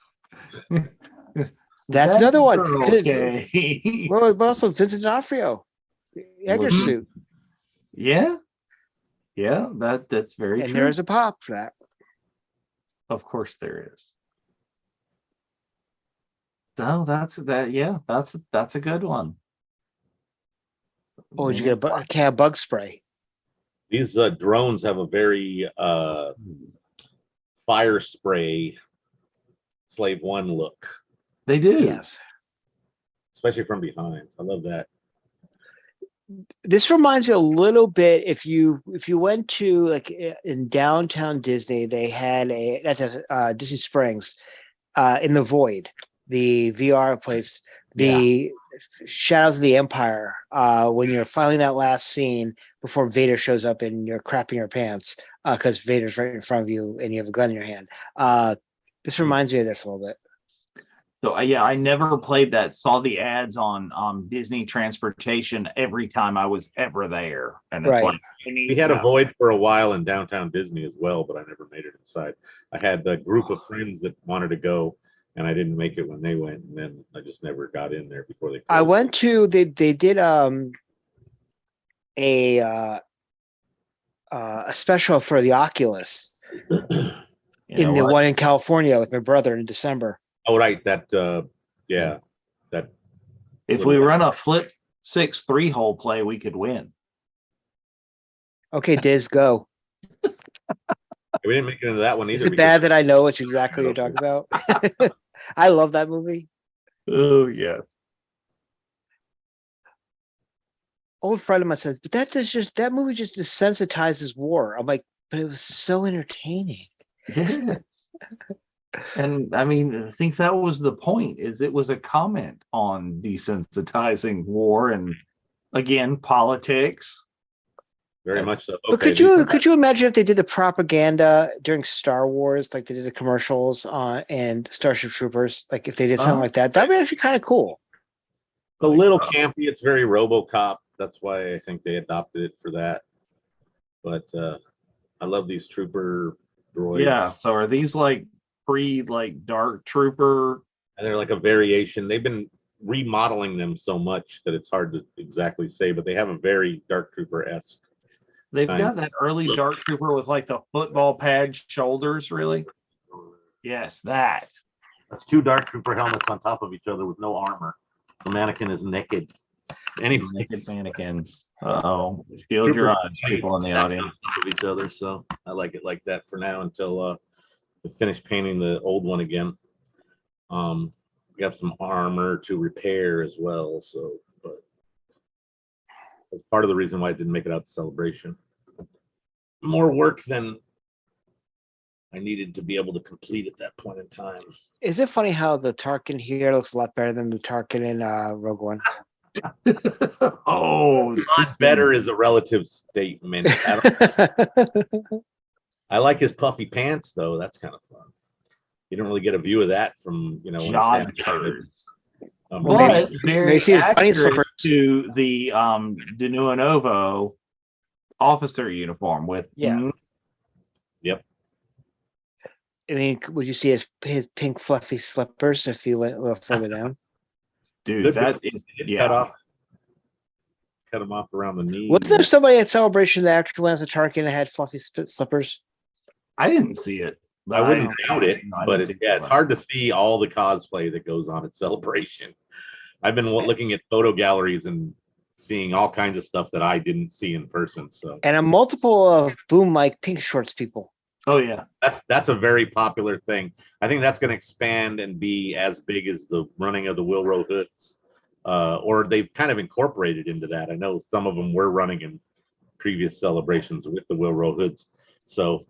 B: That's another one.
C: Okay.
B: Well, but also Vincent D'Onofrio, Edgar
C: Mhm.
B: suit,
C: Yeah, that's very
B: and
C: true.
B: there is a pop for that.
C: Of course there is. No, that's that. Yeah, that's a good one.
B: Or would you get a can of bug spray?
A: These drones have a very fire spray Slave One look,
C: They do.
B: Yes.
A: especially from behind. I love that.
B: This reminds you a little bit if you went to like in downtown Disney, they had Disney Springs, in the Void, the VR place, the Shadows of the Empire, when you're filing that last scene before Vader shows up and you're crapping your pants because Vader's right in front of you and you have a gun in your hand. This reminds me of this a little bit.
C: So I never played that. Saw the ads on Disney Transportation every time I was ever there, and it's
B: Right.
C: like
A: We had a Void for a while in downtown Disney as well, but I never made it inside. I had a group of friends that wanted to go, and I didn't make it when they went, and then I just never got in there before they closed.
B: I went to they did a special for the Oculus in the one in California with my brother in December.
A: Oh, right. That, yeah. That.
C: If we run a flip 6 3-hole play, we could win.
B: Okay, Diz, go.
A: We didn't make it into that one either.
B: Is it bad that I know what exactly you're talking about? I love that movie.
C: Oh, yes.
B: Old friend of mine says, but that movie just desensitizes war. I'm like, but it was so entertaining.
C: Yes. And I mean, I think that was the point, is it was a comment on desensitizing war and, again, politics.
A: Very much so.
B: But could you imagine if they did the propaganda during Star Wars, like they did the commercials and Starship Troopers, like if they did something like that, that'd be actually kind of cool.
A: It's a little campy. It's very RoboCop. That's why I think they adopted it for that. But I love these trooper droids.
C: Yeah. So are these like Dark Trooper?
A: And they're like a variation. They've been remodeling them so much that it's hard to exactly say, but they have a very Dark Trooper-esque.
C: They've got that early Dark Trooper with like the football pad shoulders, really. Yes, that.
A: That's 2 Dark Trooper helmets on top of each other with no armor. The mannequin is naked. Anyway,
C: Naked mannequins. Uh-oh. Shield your eyes, people in the audience.
A: On top of each other, so I like it like that for now until we finish painting the old one again. We have some armor to repair as well, so but that's part of the reason why I didn't make it out to Celebration. More work than I needed to be able to complete at that point in time.
B: Is it funny how the Tarkin here looks a lot better than the Tarkin in Rogue One?
C: Oh,
A: A lot better is a relative statement. I like his puffy pants though. That's kind of fun. You don't really get a view of that from when
C: John
A: Sam-
C: turds.
B: Well,
C: But
B: maybe
C: very
B: see his bunny
C: accurate
B: slippers.
C: to the De Nuovo officer uniform with
B: Yeah. I mean, would you see his pink fluffy slippers if you went a little further down?
C: dude,
A: Good
C: that is
A: cut him off around the knee.
B: Wasn't there somebody at Celebration that actually went as a Tarkin and had fluffy slippers?
C: I didn't see it.
A: I wouldn't doubt it,
C: No, I
A: but
C: didn't
A: it's,
C: see it.
A: it's hard to see all the cosplay that goes on at Celebration. I've been looking at photo galleries and seeing all kinds of stuff that I didn't see in person. So
B: And a multiple of Boom Mike pink shorts people.
C: Oh yeah.
A: that's a very popular thing. I think that's going to expand and be as big as the running of the Wilrow hoods, or they've kind of incorporated into that. I know some of them were running in previous celebrations with the Wilrow hoods. So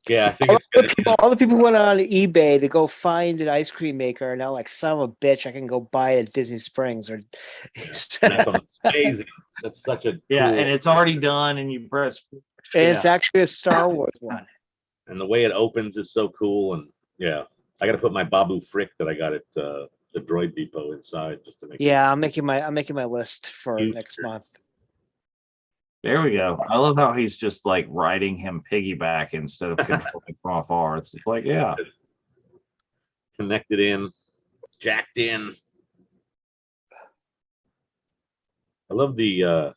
A: yeah, I think it's going to.
B: All the people who went on eBay to go find an ice cream maker are now like, son of a bitch, I can go buy it at Disney Springs. Or
A: That's amazing. That's such a
C: Yeah,
A: cool-
C: and it's already done, and you press.
B: It's actually a Star Wars one.
A: and the way it opens is so cool. And yeah, I got to put my Babu Frick that I got at the Droid Depot inside just to make.
B: Yeah, I'm making my list for
A: Huge.
B: next month.
C: There we go. I love how he's just like riding him piggyback instead of controlling from afar. It's just like, yeah.
A: Connected in, jacked in. I love the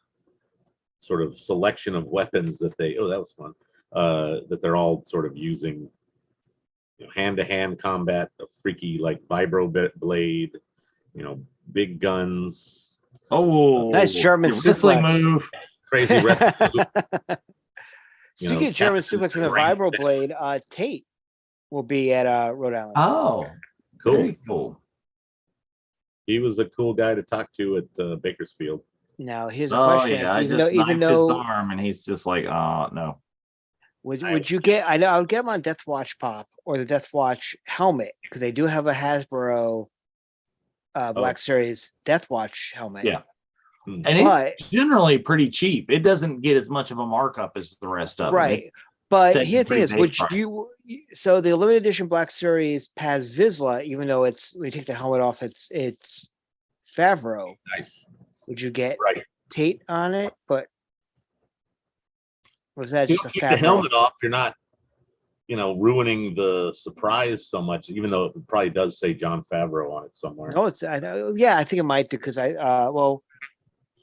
A: sort of selection of weapons that they. Oh, that was fun. That they're all sort of using, hand-to-hand combat, a freaky like vibro blade, big guns,
C: Oh,
B: Nice German
C: your wrestling
B: suplex.
C: move.
A: crazy wrestling.
B: Speaking of German suplex and the vibro blade, Tate will be at Rhode Island.
C: Oh,
A: Cool.
C: very cool.
A: He was a cool guy to talk to at Bakersfield.
B: Now here's a
C: Oh
B: question:
C: yeah, I
B: even
C: just
B: though,
C: knifed his arm, and he's just like, oh no.
B: would you get? I know I would get him on Death Watch Pop or the Death Watch helmet because they do have a Hasbro Black Series Death Watch helmet.
C: Yeah. And
B: But-
C: it's generally pretty cheap. It doesn't get as much of a markup as the rest of them.
B: Right. But
C: Take
B: here the thing
C: pretty
B: is,
C: base
B: would
C: price.
B: you? So the limited edition Black Series has Vizsla, even though it's when you take the helmet off, it's Favreau.
A: Nice.
B: Would you get
A: Right.
B: Tate on it? But was that
A: You
B: just a
A: don't keep the
B: Favreau?
A: helmet off. You're not, ruining the surprise so much. Even though it probably does say John Favreau on it somewhere.
B: No, it's I think it might do because the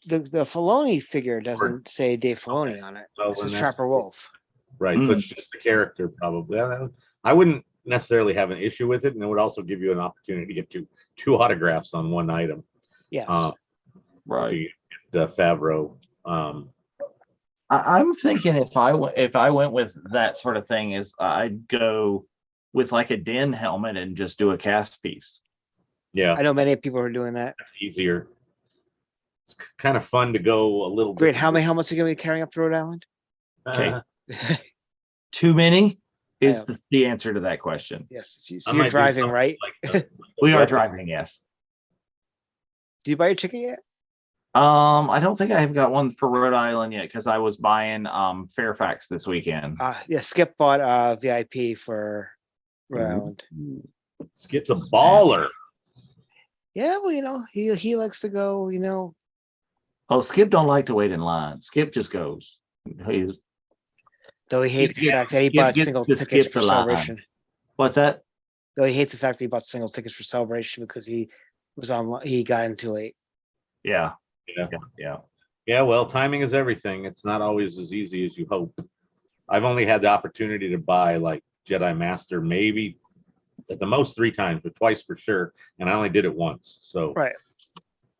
B: Filoni figure doesn't say Dave Filoni on it.
A: Oh,
B: This
A: then
B: is
A: that's-
B: Trapper Wolf.
A: Right. So it's just the character, probably. I wouldn't necessarily have an issue with it, and it would also give you an opportunity to get two autographs on one item.
B: Yes.
C: Right.
A: To get Favreau.
C: I'm thinking if I went with that sort of thing, is I'd go with like a Den helmet and just do a cast piece.
A: Yeah,
B: I know many people are doing that.
A: that's easier. It's kind of fun to go a little
B: Great.
A: bit.
B: How many helmets are you going to be carrying up to Rhode Island?
C: Okay. Too many is
B: Yeah.
C: the answer to that question.
B: Yes. So
A: I
B: you're
A: might do
B: driving,
A: something
B: right?
A: like
C: We are
A: weapon.
C: driving, yes.
B: Do you buy your ticket yet?
C: I don't think I have got one for Rhode Island yet because I was buying Fairfax this weekend.
B: Yeah. Skip bought VIP for Rhode Island.
A: Skip's a baller.
B: Yeah. Well, he likes to go.
C: Oh, Skip don't like to wait in line. Skip just goes. He's,
B: Though he hates the
C: Skip-
B: fact that he
C: Skip
B: bought
C: gets
B: single
C: to
B: tickets
C: skip
B: for
C: the line.
B: Celebration.
C: what's that?
B: Though he hates the fact that he bought single tickets for Celebration because he got in too late.
C: Yeah.
A: Yeah.
C: Yeah.
A: Yeah, well, timing is everything. It's not always as easy as you hope. I've only had the opportunity to buy like Jedi Master maybe at the most 3 times, but twice for sure. And I only did it once. So
B: Right.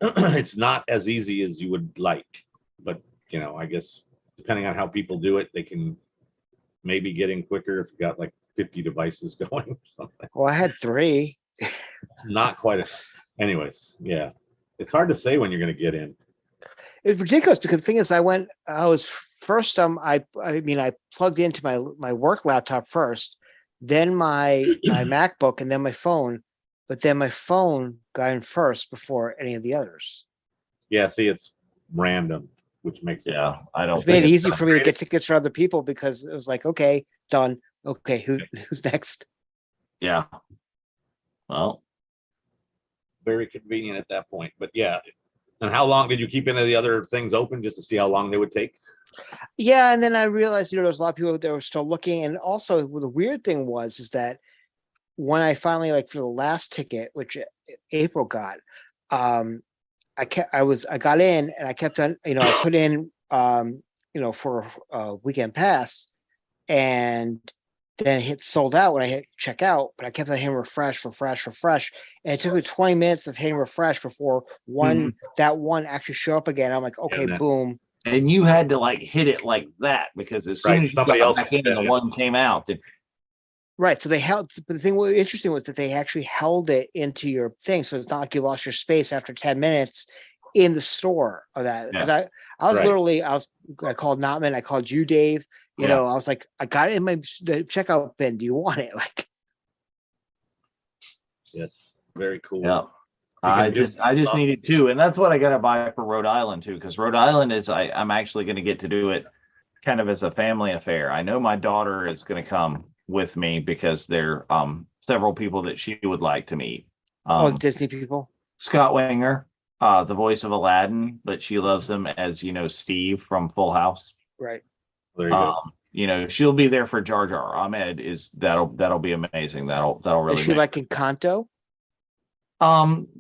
A: it's not as easy as you would like. But, you know, I guess depending on how people do it, they can maybe get in quicker if you got like 50 devices going or something.
B: Well, I had 3.
A: It's not quite a, anyways, yeah. It's hard to say when you're going to get in.
B: It's ridiculous because the thing is, I was first. I mean, I plugged into my work laptop first, then my MacBook, and then my phone. But then my phone got in first before any of the others.
A: Yeah, see, it's random, which makes it.
C: Yeah, I don't
B: Which made it
C: think
B: easy for me to get tickets for other people because it was like, okay, done. Okay, who's next?
C: Yeah. Well,
A: Very convenient at that point. But yeah. And how long did you keep any of the other things open just to see how long they would take?
B: Yeah, and then I realized, there was a lot of people that were still looking, and also the weird thing is that when I finally, like, for the last ticket, which April got, I got in and I kept on, I put in, for a weekend pass, and then it hit sold out when I hit checkout, but I kept on hitting refresh, and it took me 20 minutes of hitting refresh before that one actually show up again. I'm like, okay,
A: that-
B: boom.
C: and you had to like hit it like that because as soon
A: Right,
C: as you
A: somebody
C: got
A: else
C: back in,
A: did
C: the
A: it.
C: one came out.
B: Right. So they held, but the thing was interesting was that they actually held it into your thing. So it's not like you lost your space after 10 minutes in the store of that. Because I was
A: Right.
B: literally, I called Notman, I called you, Dave. I was like, I got it in my checkout bin. Do you want it? Like,
A: Yes, very cool.
C: Yeah.
A: You
C: I
A: can do
C: just
A: stuff.
C: needed 2, and that's what I gotta buy for Rhode Island too, because Rhode Island is I'm actually gonna get to do it kind of as a family affair. I know my daughter is gonna come with me because there several people that she would like to meet.
B: Disney people.
C: Scott Winger, the voice of Aladdin, but she loves him as Steve from Full House.
B: Right.
A: There you go.
C: She'll be there for Jar Jar. Ahmed that'll be amazing. That'll really
B: Is she
C: make
B: like Encanto?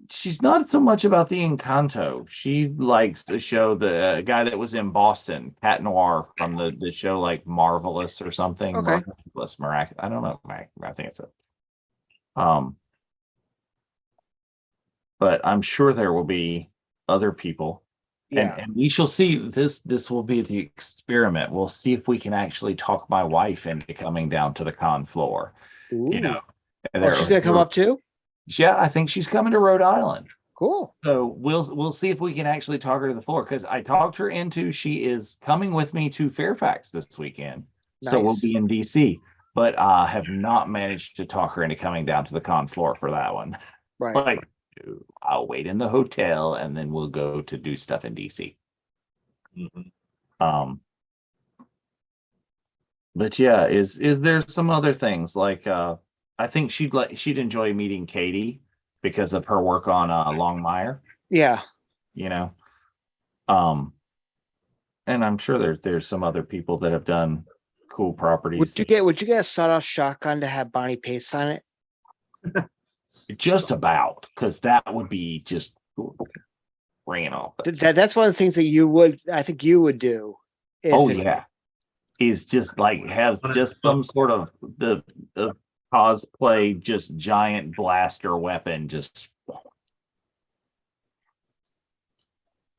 C: She's not so much about the Encanto. She likes the show, the guy that was in Boston, Cat Noir from the show like Marvelous or something.
B: Okay.
C: Marvelous, Miraculous. I don't know. I think it's it. But I'm sure there will be other people.
B: Yeah.
C: And we shall see. This will be the experiment. We'll see if we can actually talk my wife into coming down to the con floor.
B: Ooh.
C: She's
B: gonna come up too?
C: Yeah, I think she's coming to Rhode Island.
B: Cool.
C: So we'll see if we can actually talk her to the floor, because I talked her into, she is coming with me to Fairfax this weekend. So we'll be in DC, but have not managed to talk her into coming down to the con floor for that one.
B: Right.
C: It's like, I'll wait in the hotel and then we'll go to do stuff in DC. But yeah, is there some other things like I think she'd enjoy meeting Katie because of her work on Longmire.
B: Yeah.
C: And I'm sure there's some other people that have done cool properties.
B: Would you get a sawed-off shotgun to have Bonnie Pace on it?
C: Just about, because that would be just ran off.
B: That's one of the things that I think you would do.
C: Is just like have just some sort of the cosplay, just giant blaster weapon, just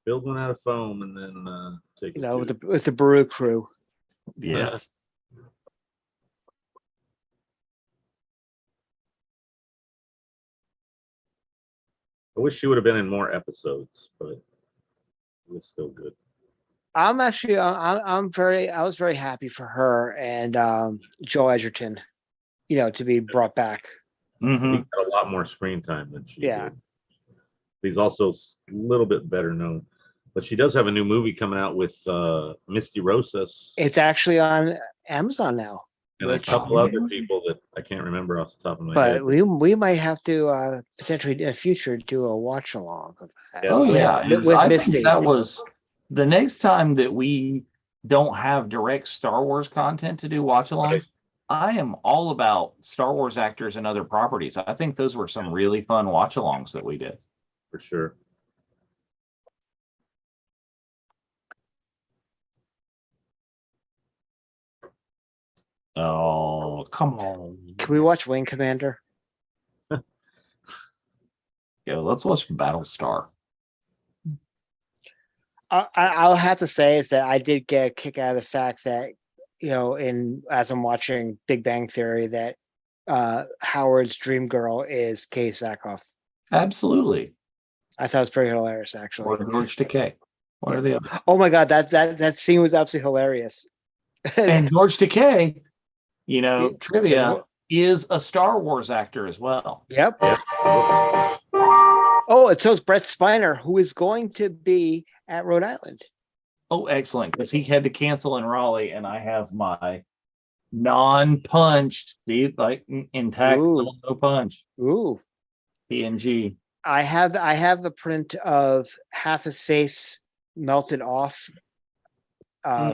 A: build one out of foam and then take
B: with the Baru crew.
C: Yes.
A: I wish she would have been in more episodes, but it was still good.
B: I was very happy for her and Joe Edgerton, to be brought back.
A: He got a lot more screen time than she did. He's also a little bit better known, but she does have a new movie coming out with Misty Rosas.
B: It's actually on Amazon now.
A: And a couple other people that I can't remember off the top of my head.
B: But we might have to potentially in the future do a watch along of that.
C: I think that was the next time that we don't have direct Star Wars content to do watch alongs. Right. I am all about Star Wars actors and other properties. I think those were some really fun watch alongs that we did.
A: For sure.
C: Oh, come on.
B: Can we watch Wing Commander?
C: Yeah, let's watch Battlestar.
B: I'll have to say is that I did get a kick out of the fact that, as I'm watching Big Bang Theory, that Howard's dream girl is Katie Sackhoff.
C: Absolutely.
B: I thought it was pretty hilarious, actually.
C: Or George Takei. One or the other.
B: Oh my god, that scene was absolutely hilarious.
C: And George Takei,
B: Yeah,
C: trivia, is a Star Wars actor as well.
B: Yep. Oh, and so is Brett Spiner, who is going to be at Rhode Island.
C: Oh, excellent. Because he had to cancel in Raleigh, and I have my non-punched, intact,
B: Ooh.
C: no punch.
B: Ooh.
C: PNG.
B: I have the print of half his face melted off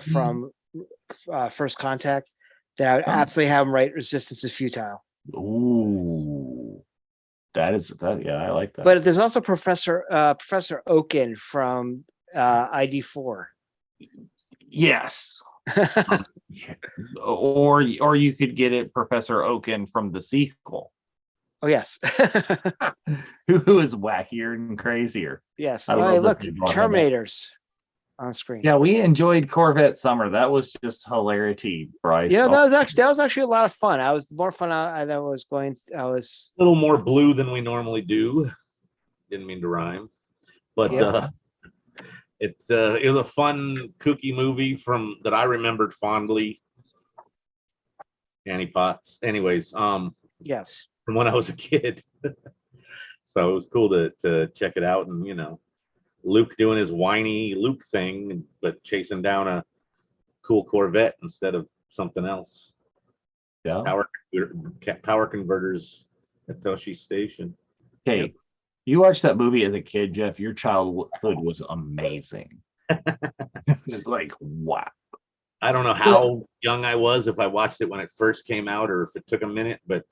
B: from First Contact that I would absolutely have him write Resistance is Futile.
C: Ooh. Yeah, I like that.
B: But there's also Professor Oaken from ID4.
C: Yes. Or you could get it Professor Oaken from the sequel.
B: Oh yes.
C: Who is wackier and crazier.
B: Yes.
C: I
B: Oh,
C: love
B: hey,
C: that
B: look,
C: they brought him up.
B: Terminators on screen.
C: Yeah, we enjoyed Corvette Summer. That was just hilarity, Bryce.
B: that was actually a lot of fun. I was more fun. I was
A: A little more blue than we normally do. Didn't mean to rhyme, but it was a fun, kooky movie that I remembered fondly. Annie Potts. Anyways,
B: yes.
A: from when I was a kid, so it was cool to check it out, and Luke doing his whiny Luke thing, but chasing down a cool Corvette instead of something else.
C: Yeah.
A: Power converters at Toshi Station.
C: Okay.
A: Yep.
C: You watched that movie as a kid, Jeff. Your childhood was amazing. It's like, wow.
A: I don't know how young I was, if I watched it when it first came out or if it took a minute, but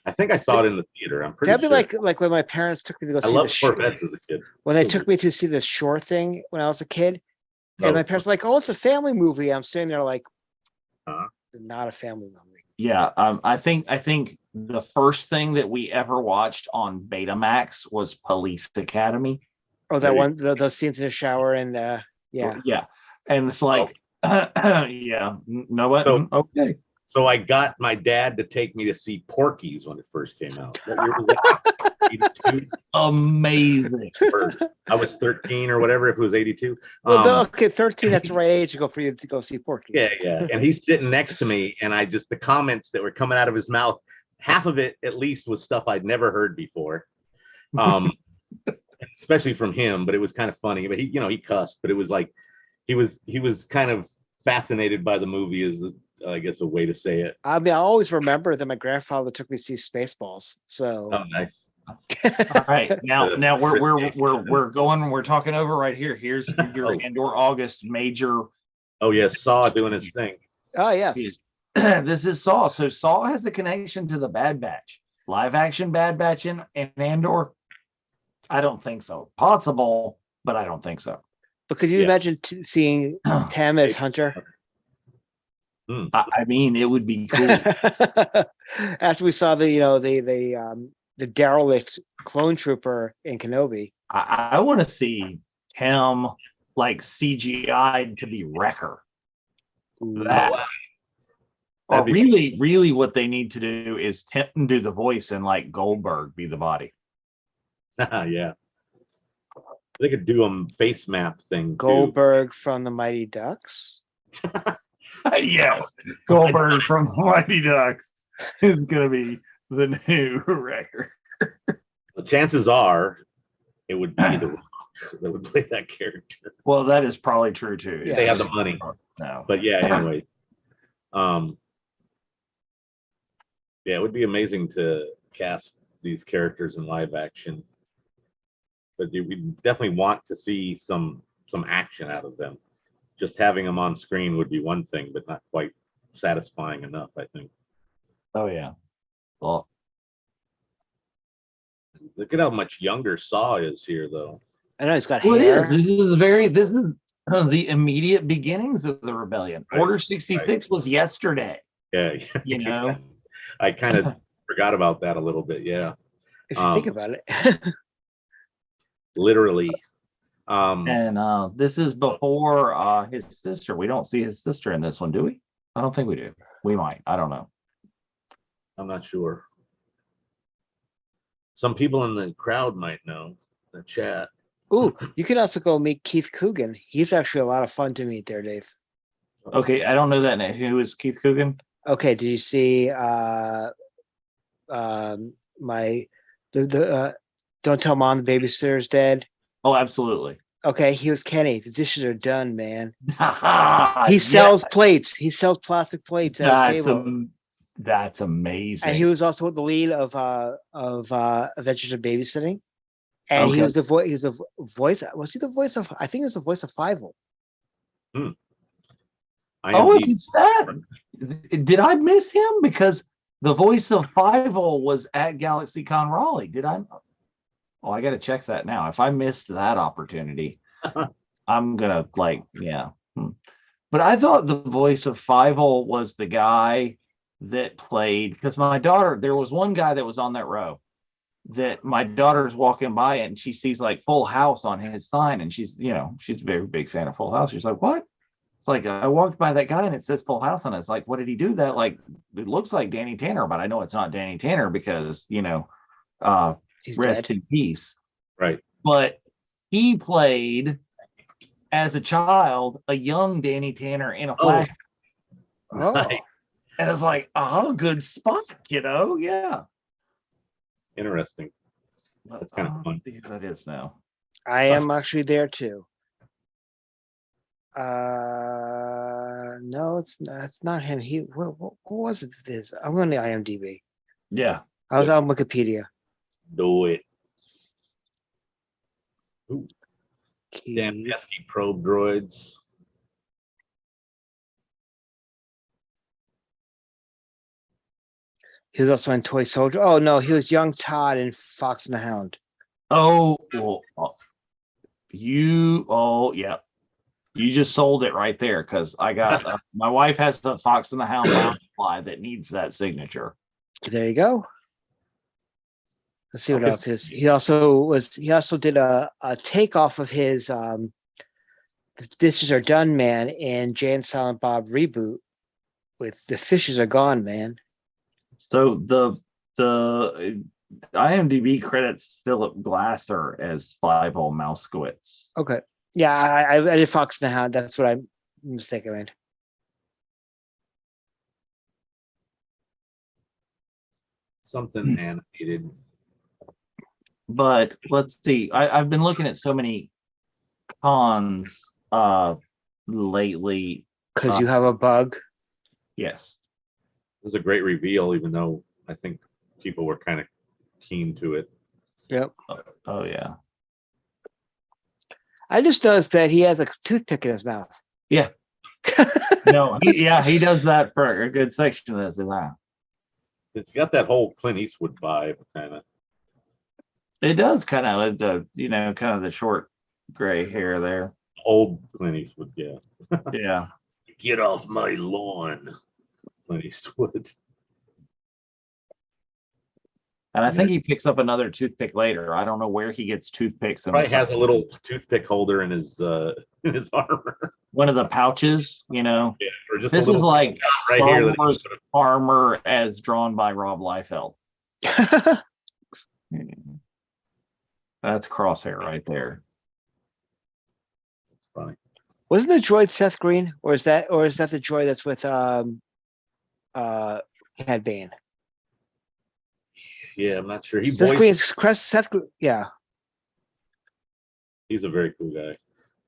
A: I think I saw it in the theater. I'm pretty
B: That'd be
A: sure.
B: like when my parents took me to go see
A: I
B: the
A: loved Corvettes as a kid.
B: when they took me to see the Shore thing when I was a kid. And my parents were like, "Oh, it's a family movie." I'm sitting there like, "It's not a family movie."
C: Yeah, I think the first thing that we ever watched on Betamax was Police Academy.
B: Oh, that one, those scenes in the shower and
C: Yeah, and it's like, yeah, no what? Okay.
A: So I got my dad to take me to see Porky's when it first came out. What year was that? 82?
C: Amazing.
A: I was 13 or whatever, if it was 82.
B: Well, okay, 13, that's the right age to go for you to go see Porky.
A: Yeah. And he's sitting next to me, and the comments that were coming out of his mouth, half of it at least was stuff I'd never heard before. Especially from him, but it was kind of funny. But he cussed, but it was like he was kind of fascinated by the movie, is I guess a way to say it.
B: I mean, I always remember that my grandfather took me to see Spaceballs. So
A: nice.
C: All right, now we're talking over right here. Here's your Andor August major.
A: Oh yes, Saw doing his thing.
B: Oh yes.
C: This is Saw. So Saw has a connection to the Bad Batch, live action Bad Batch in Andor. I don't think so. Possible, but I don't think so.
B: But could you imagine seeing Tam as Hunter?
C: I mean, it would be cool.
B: After we saw the derelict clone trooper in Kenobi.
C: I want to see him like CGI'd to be Wrecker. Or really what they need to do is Tim do the voice and like Goldberg be the body.
A: Yeah. They could do a face map thing.
B: Goldberg from the Mighty Ducks.
C: Yes, Goldberg from Mighty Ducks is going to be the new Wrecker.
A: The chances are it would be the Rock that would play that character.
C: Well, that is probably true too.
A: Yes. They have the money.
C: No.
A: But yeah, anyway. Yeah, it would be amazing to cast these characters in live action. But we definitely want to see some action out of them. Just having them on screen would be one thing, but not quite satisfying enough, I think.
C: Oh yeah. Well,
A: look at how much younger Saw is here, though.
B: I know he's got
C: hair.
B: hair.
C: This is the immediate beginnings of the rebellion. Right. Order 66 was yesterday.
A: Yeah.
C: You know,
A: I kind of forgot about that a little bit. Yeah.
B: If you think about it.
A: Literally.
C: And this is before his sister. We don't see his sister in this one, do we? I don't think we do. We might. I don't know.
A: I'm not sure. Some people in the crowd might know, the chat.
B: Ooh, you can also go meet Keith Coogan. He's actually a lot of fun to meet there, Dave.
C: Okay, I don't know that name. Who is Keith Coogan?
B: Okay, did you see Don't Tell Mom the Babysitter's Dead?
C: Oh, absolutely.
B: Okay, he was Kenny. The dishes are done, man.
C: He
B: He sells plates. He sells plastic plates at his table.
C: That's amazing.
B: And he was also the lead of Adventures of Babysitting. And he
C: Okay.
B: was the voice. He was a voice. Was he the voice of? I think he was the voice of Fievel.
C: Oh,
A: IMDb.
C: it's that. Did I miss him? Because the voice of Fievel was at GalaxyCon Raleigh. Did I? Oh, I got to check that now. If I missed that opportunity, I'm gonna yeah. But I thought the voice of Fievel was the guy that played, because my daughter, there was one guy that was on that row that my daughter's walking by and she sees like Full House on his sign, and she's she's a very big fan of Full House. She's like, what? It's like, I walked by that guy and it says Full House on it. It's like, what did he do that? Like, it looks like Danny Tanner, but I know it's not Danny Tanner because
B: He's
C: rest
B: dead.
C: in peace.
A: Right.
C: But he played as a child a young Danny Tanner in a flash.
B: Oh,
A: Nice.
C: And it's like, oh, good spot, yeah.
A: Interesting. That's kind of fun.
C: That is now.
B: I am actually there too. No, it's not him. What was it? This I'm on the IMDb.
C: Yeah.
B: I was on Wikipedia.
A: Do it. Ooh,
B: Keith.
A: damn pesky probe droids.
B: He was also in Toy Soldier. Oh no, he was young Todd in Fox and the Hound.
C: Oh, well, yeah. You just sold it right there, because I got my wife has the Fox and the Hound lounge fly that needs that signature.
B: There you go. Let's see what else is. He also did a takeoff of his The Dishes Are Done Man in Jay and Silent Bob reboot with The Fishes Are Gone Man.
C: So the IMDb credits Philip Glasser as Fievel Mouskowitz.
B: Okay. Yeah, I did Fox and the Hound. That's what I'm mistaken in.
A: Something animated.
C: But let's see. I've been looking at so many cons lately.
B: Because you have a bug.
C: Yes.
A: It was a great reveal, even though I think people were kind of keen to it.
B: Yep.
C: Oh yeah.
B: I just noticed that he has a toothpick in his mouth.
C: Yeah. No, he does that for a good section of this.
A: It's got that whole Clint Eastwood vibe, kind of.
C: It does kind of kind of the short gray hair there.
A: Old Clint Eastwood, yeah.
C: Yeah.
A: Get off my lawn, Clint Eastwood.
C: And I think he picks up another toothpick later. I don't know where he gets toothpicks.
A: Probably has a little toothpick holder in his armor.
C: One of the pouches,
A: Yeah, or just
C: this is like
A: right
C: Star
A: here.
C: Wars armor as drawn by Rob Liefeld. That's Crosshair right there.
A: It's funny.
B: Wasn't the droid Seth Green, or is that the droid that's with Cad Bane?
A: Yeah, I'm not sure.
B: Seth Green, yeah.
A: He's a very cool guy,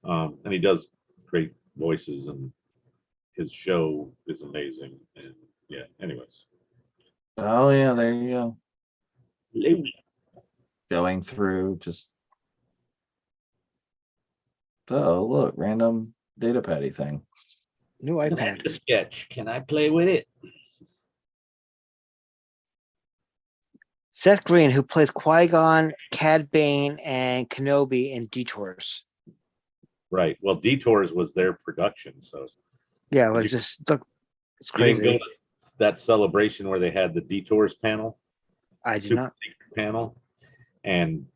A: and he does great voices, and his show is amazing. And yeah, anyways.
C: Oh yeah, there you go. Going through just. Oh look, random data patty thing.
B: New iPad.
A: A sketch. Can I play with it?
B: Seth Green, who plays Qui-Gon, Cad Bane, and Kenobi in Detours.
A: Right. Well, Detours was their production, so
B: yeah, it's just look. It's
A: you didn't
B: crazy.
A: go to that celebration where they had the Detours panel.
B: I did
A: Super
B: not.
A: secret panel. And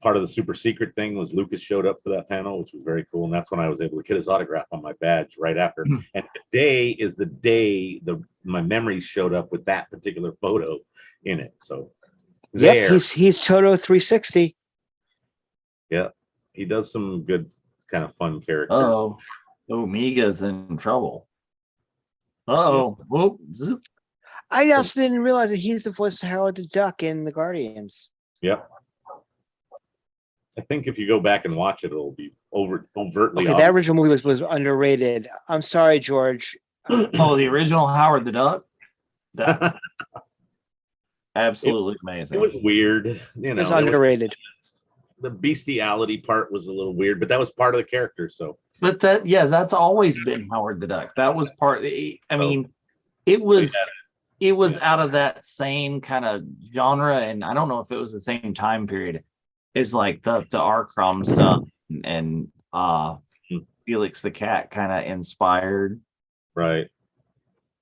A: part of the super secret thing was Lucas showed up for that panel, which was very cool. And that's when I was able to get his autograph on my badge right after. And today is the day my memories showed up with that particular photo in it. So
B: Yep, he's Toto 360.
A: Yeah, he does some good kind of fun characters.
C: Oh, Omega's in trouble. Oh, whoop, zoop.
B: I also didn't realize that he's the voice of Howard the Duck in the Guardians.
A: Yep. I think if you go back and watch it, it'll be overtly.
B: Okay, that original movie was underrated. I'm sorry, George.
C: Oh, the original Howard the Duck. That absolutely amazing.
A: It was weird, you know.
B: It's underrated.
A: The bestiality part was a little weird, but that was part of the character. So,
C: but that's always been Howard the Duck. That was part. I mean, it was out of that same kind of genre, and I don't know if it was the same time period. It's like the R. Crumb stuff and Felix the Cat kind of inspired.
A: Right.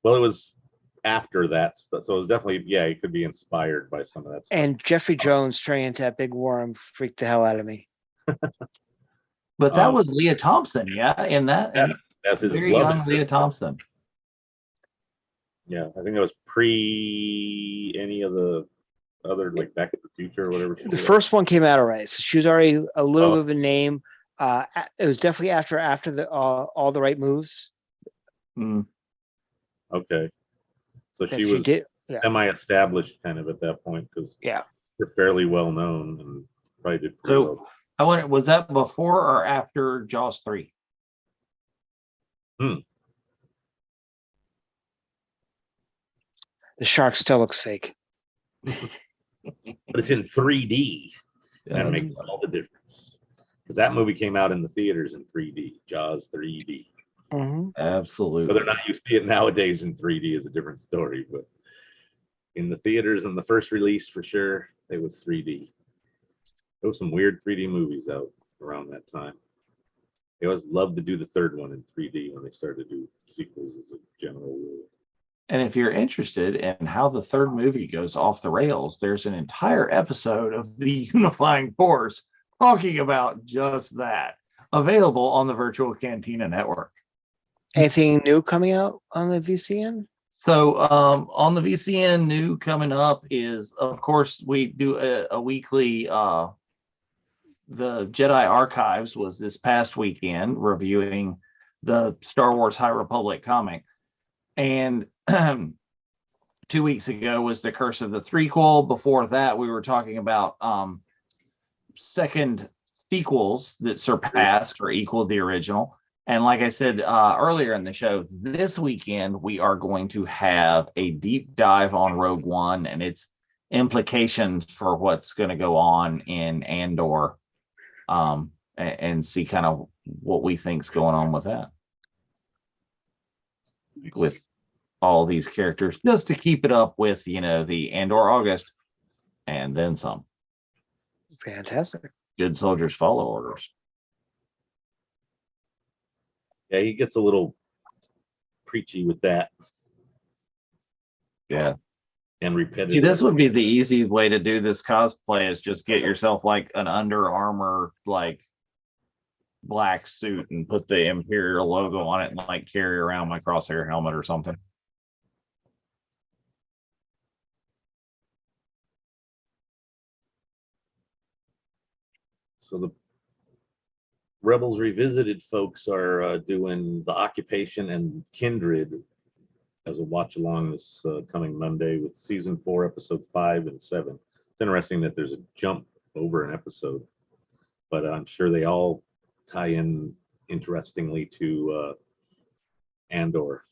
A: Well, it was after that stuff, so it was definitely it could be inspired by some of that stuff.
B: And Jeffrey Jones turning into that big worm freaked the hell out of me.
C: But that was Leah Thompson, and
A: that's his
C: very young Leah Thompson.
A: Yeah, I think that was pre any of the other, like Back to the Future or whatever.
B: The first one came out alright, so she was already a little bit of a name. It was definitely after the all the right moves.
A: Okay, so she was semi-established kind of at that point because they're fairly well known and probably did pretty well.
C: I wonder, was that before or after Jaws 3?
B: The shark still looks fake.
A: But it's in 3D. That makes all the difference. Because that movie came out in the theaters in 3D. Jaws 3D.
C: Absolutely.
A: Whether or not you see it nowadays in 3D is a different story. But in the theaters in the first release, for sure, it was 3D. There was some weird 3D movies out around that time. They always loved to do the third one in 3D when they started to do sequels as a general rule.
C: And if you're interested in how the third movie goes off the rails, there's an entire episode of The Unifying Force talking about just that, available on the Virtual Cantina Network.
B: Anything new coming out on the VCN?
C: So on the VCN, new coming up is, of course, we do a weekly, the Jedi Archives was this past weekend, reviewing the Star Wars High Republic comic. And 2 weeks ago was the Curse of the Threequel. Before that, we were talking about second sequels that surpassed or equaled the original. And like I said earlier in the show, this weekend we are going to have a deep dive on Rogue One and its implications for what's going to go on in Andor, and see kind of what we think's going on with that. With all these characters, just to keep it up with, the Andor August and then some.
B: Fantastic.
C: Good soldiers follow orders.
A: Yeah, he gets a little preachy with that.
C: Yeah.
A: And repetitive.
C: See, this would be the easy way to do this cosplay, is just get yourself like an Under Armour, like black suit and put the Imperial logo on it and like carry around my crosshair helmet or something.
A: So the Rebels Revisited folks are doing The Occupation and Kindred as a watch along this coming Monday with season 4, episode 5 and 7. It's interesting that there's a jump over an episode, but I'm sure they all tie in interestingly to Andor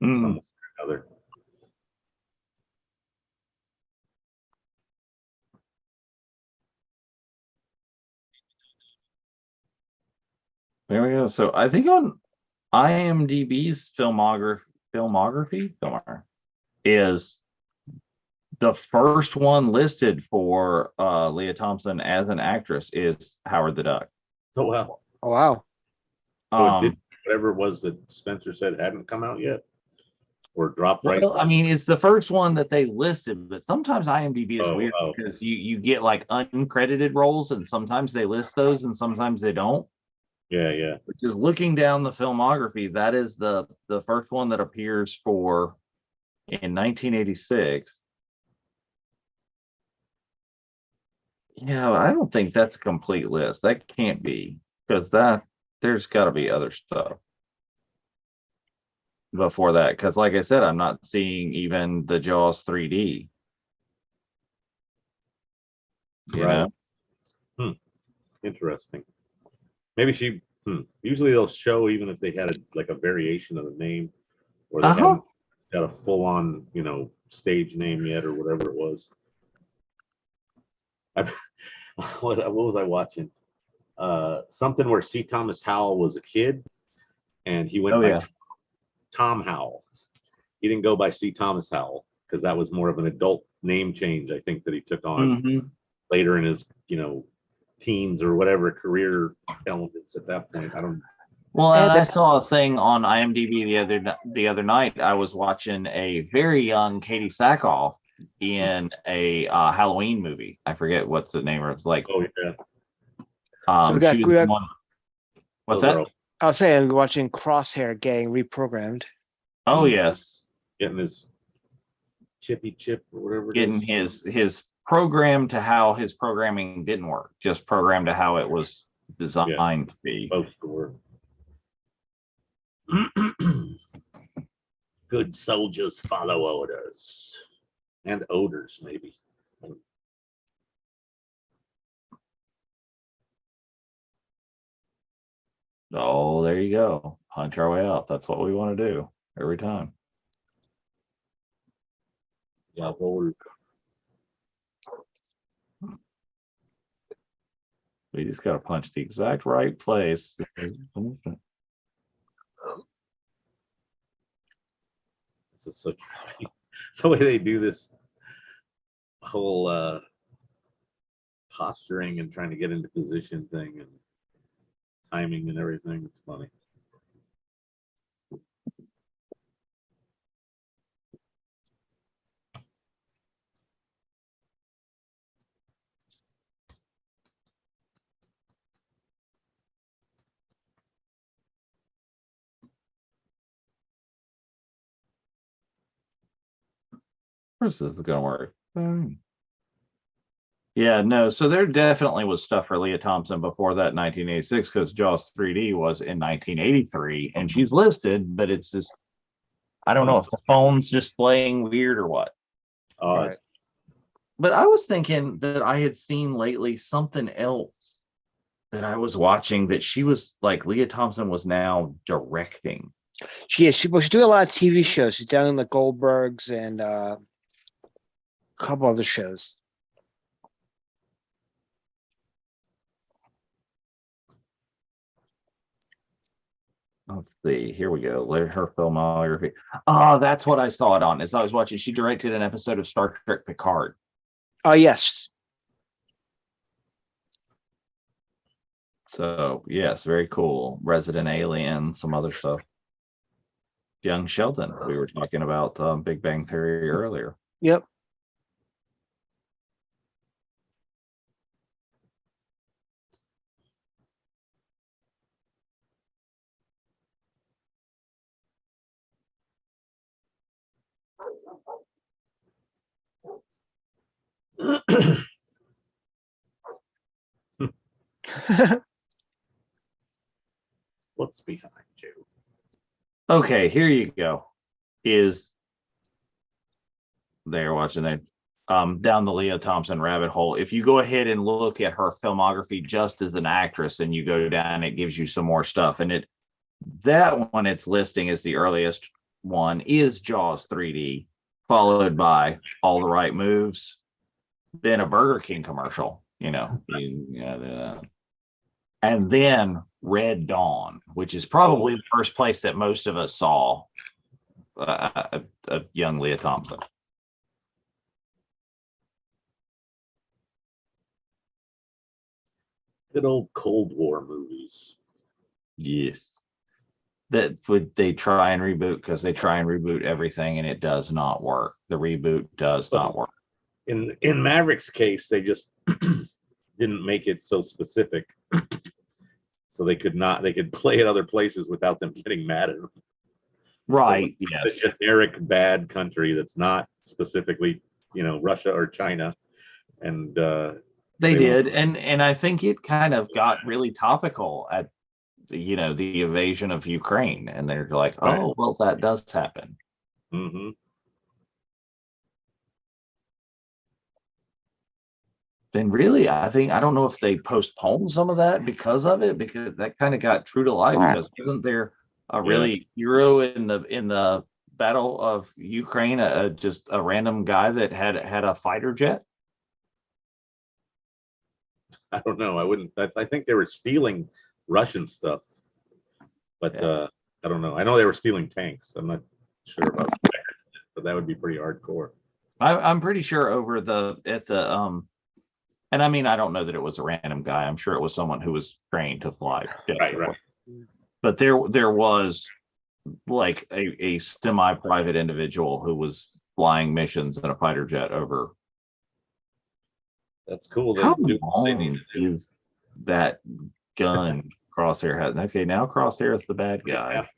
A: some or another.
C: There we go. So I think on IMDb's filmography is the first one listed for Leah Thompson as an actress is Howard the Duck.
A: Oh wow!
B: Oh wow!
A: So it did whatever it was that Spencer said hadn't come out yet. or dropped right.
C: Well, I mean, it's the first one that they listed, but sometimes IMDb is weird
A: Oh.
C: because you get like uncredited roles, and sometimes they list those, and sometimes they don't.
A: Yeah.
C: Which is looking down the filmography, that is the first one that appears for in 1986. Yeah, I don't think that's a complete list. That can't be, because there's got to be other stuff before that. Because, like I said, I'm not seeing even the Jaws 3D. You
A: Right.
C: know?
A: Interesting. Maybe she. Usually they'll show even if they had a variation of the name, or they hadn't got a full on stage name yet or whatever it was. What was I watching? Something where C. Thomas Howell was a kid, and he went by Tom Howell. He didn't go by C. Thomas Howell because that was more of an adult name change, I think, that he took on later in his teens or whatever career elements at that point. I don't.
C: Well, and I saw a thing on IMDb the other night. I was watching a very young Katie Sackhoff in a Halloween movie. I forget what's the name of it. It's like,
A: oh yeah.
B: So we got
C: one. What's that?
B: I was saying we're watching Crosshair getting reprogrammed.
C: Oh yes,
A: getting his chippy chip or whatever.
C: Getting his program to how his programming didn't work. Just programmed to how it was designed to be.
A: Supposed to work. Good soldiers follow orders. And odors, maybe.
C: Oh, there you go. Punch our way out. That's what we want to do every time.
A: Yeah, forward.
C: We just got to punch the exact right place.
A: This is such the way they do this whole posturing and trying to get into position thing and timing and everything. It's funny.
C: This is going to work. Yeah, no. So there definitely was stuff for Leah Thompson before that 1986 because Jaws 3D was in 1983 and she's listed, but it's just, I don't know if the phone's displaying weird or what.
B: Right.
C: But I was thinking that I had seen lately something else that I was watching that she was like, Leah Thompson was now directing.
B: She's doing a lot of TV shows. She's down in the Goldbergs and a couple other shows.
C: Let's see. Here we go. Her filmography. Oh, that's what I saw it on. As I was watching, she directed an episode of Star Trek Picard.
B: Oh, yes.
C: So, yes, very cool. Resident Alien, some other stuff. Young Sheldon. We were talking about Big Bang Theory earlier.
B: Yep.
A: What's behind you?
C: Okay, here you go. Is they're watching that down the Leah Thompson rabbit hole. If you go ahead and look at her filmography just as an actress and you go down, it gives you some more stuff. And that one it's listing as the earliest one is Jaws 3D, followed by All the Right Moves, then a Burger King commercial, and then Red Dawn, which is probably the first place that most of us saw a young Leah Thompson.
A: Good old Cold War movies.
C: Yes. that would they try and reboot, because they try and reboot everything and it does not work. The reboot does not work.
A: In Maverick's case, they just didn't make it so specific, so they could play it other places without them getting mad at them.
C: Right.
A: So
C: Yes.
A: a generic bad country that's not specifically, Russia or China, and
C: They did, and I think it kind of got really topical at the invasion of Ukraine, and they're like,
A: Right.
C: oh well, that does happen.
A: Mm-hmm.
C: Then really, I don't know if they postponed some of that because of it, because that kind of got true to life. Because wasn't there a really hero in the battle of Ukraine, just a random guy that had a fighter jet?
A: I don't know. I wouldn't. I think they were stealing Russian stuff, but I don't know. I know they were stealing tanks. I'm not sure about that, but that would be pretty hardcore.
C: I'm pretty sure and I mean, I don't know that it was a random guy. I'm sure it was someone who was trained to fly.
A: Right.
C: But there was like a semi-private individual who was flying missions in a fighter jet over.
A: That's cool.
C: How long is that gun Crosshair has? Okay, now Crosshair is the bad guy.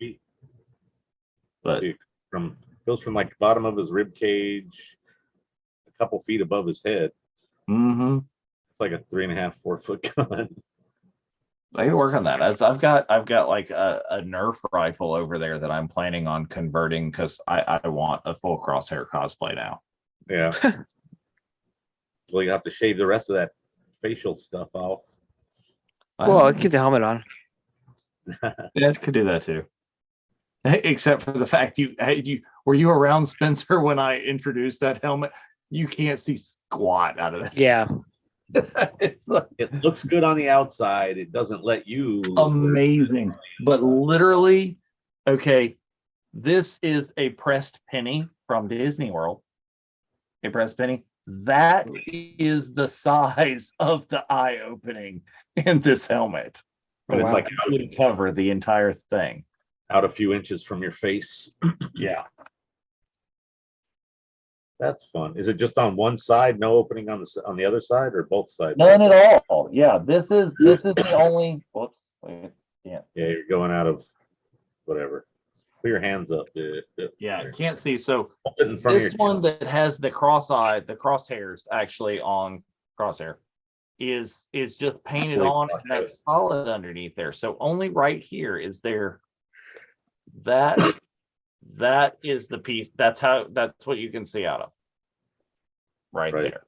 C: But
A: goes from like the bottom of his rib cage, a couple feet above his head.
C: Mm-hmm.
A: It's like a 3.5, 4 foot gun.
C: I can work on that. I've got like a Nerf rifle over there that I'm planning on converting, because I want a full Crosshair cosplay now.
A: Yeah. Well, you have to shave the rest of that facial stuff off.
B: Well, keep the helmet on.
C: Yeah, I could do that too. Except for the fact were you around, Spencer, when I introduced that helmet? You can't see squat out of it.
B: Yeah.
C: It's like,
A: it looks good on the outside. It doesn't let you.
C: Amazing. But literally, okay, this is a pressed penny from Disney World. A pressed penny. That is the size of the eye opening in this helmet.
A: But it's like
C: it would cover the entire thing.
A: Out a few inches from your face.
C: Yeah.
A: That's fun. Is it just on one side, no opening on the other side, or both sides?
C: None at all. Yeah, this is the only. Whoops. Yeah.
A: Yeah, you're going out of whatever. Put your hands up.
C: Yeah, can't see. So
A: this
C: one that has the crosshairs actually on Crosshair is just painted on, and that's solid underneath there. So only right here is there. That is the piece. That's what you can see out of. Right there.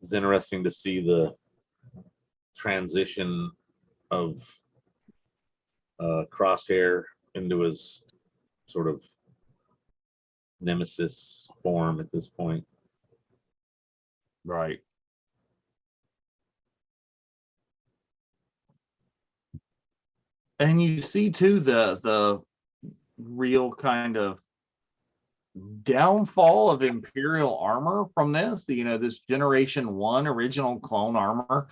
A: It's interesting to see the transition of Crosshair into his sort of nemesis form at this point.
C: Right. And you see too the real kind of downfall of Imperial armor from this. This Generation 1 original clone armor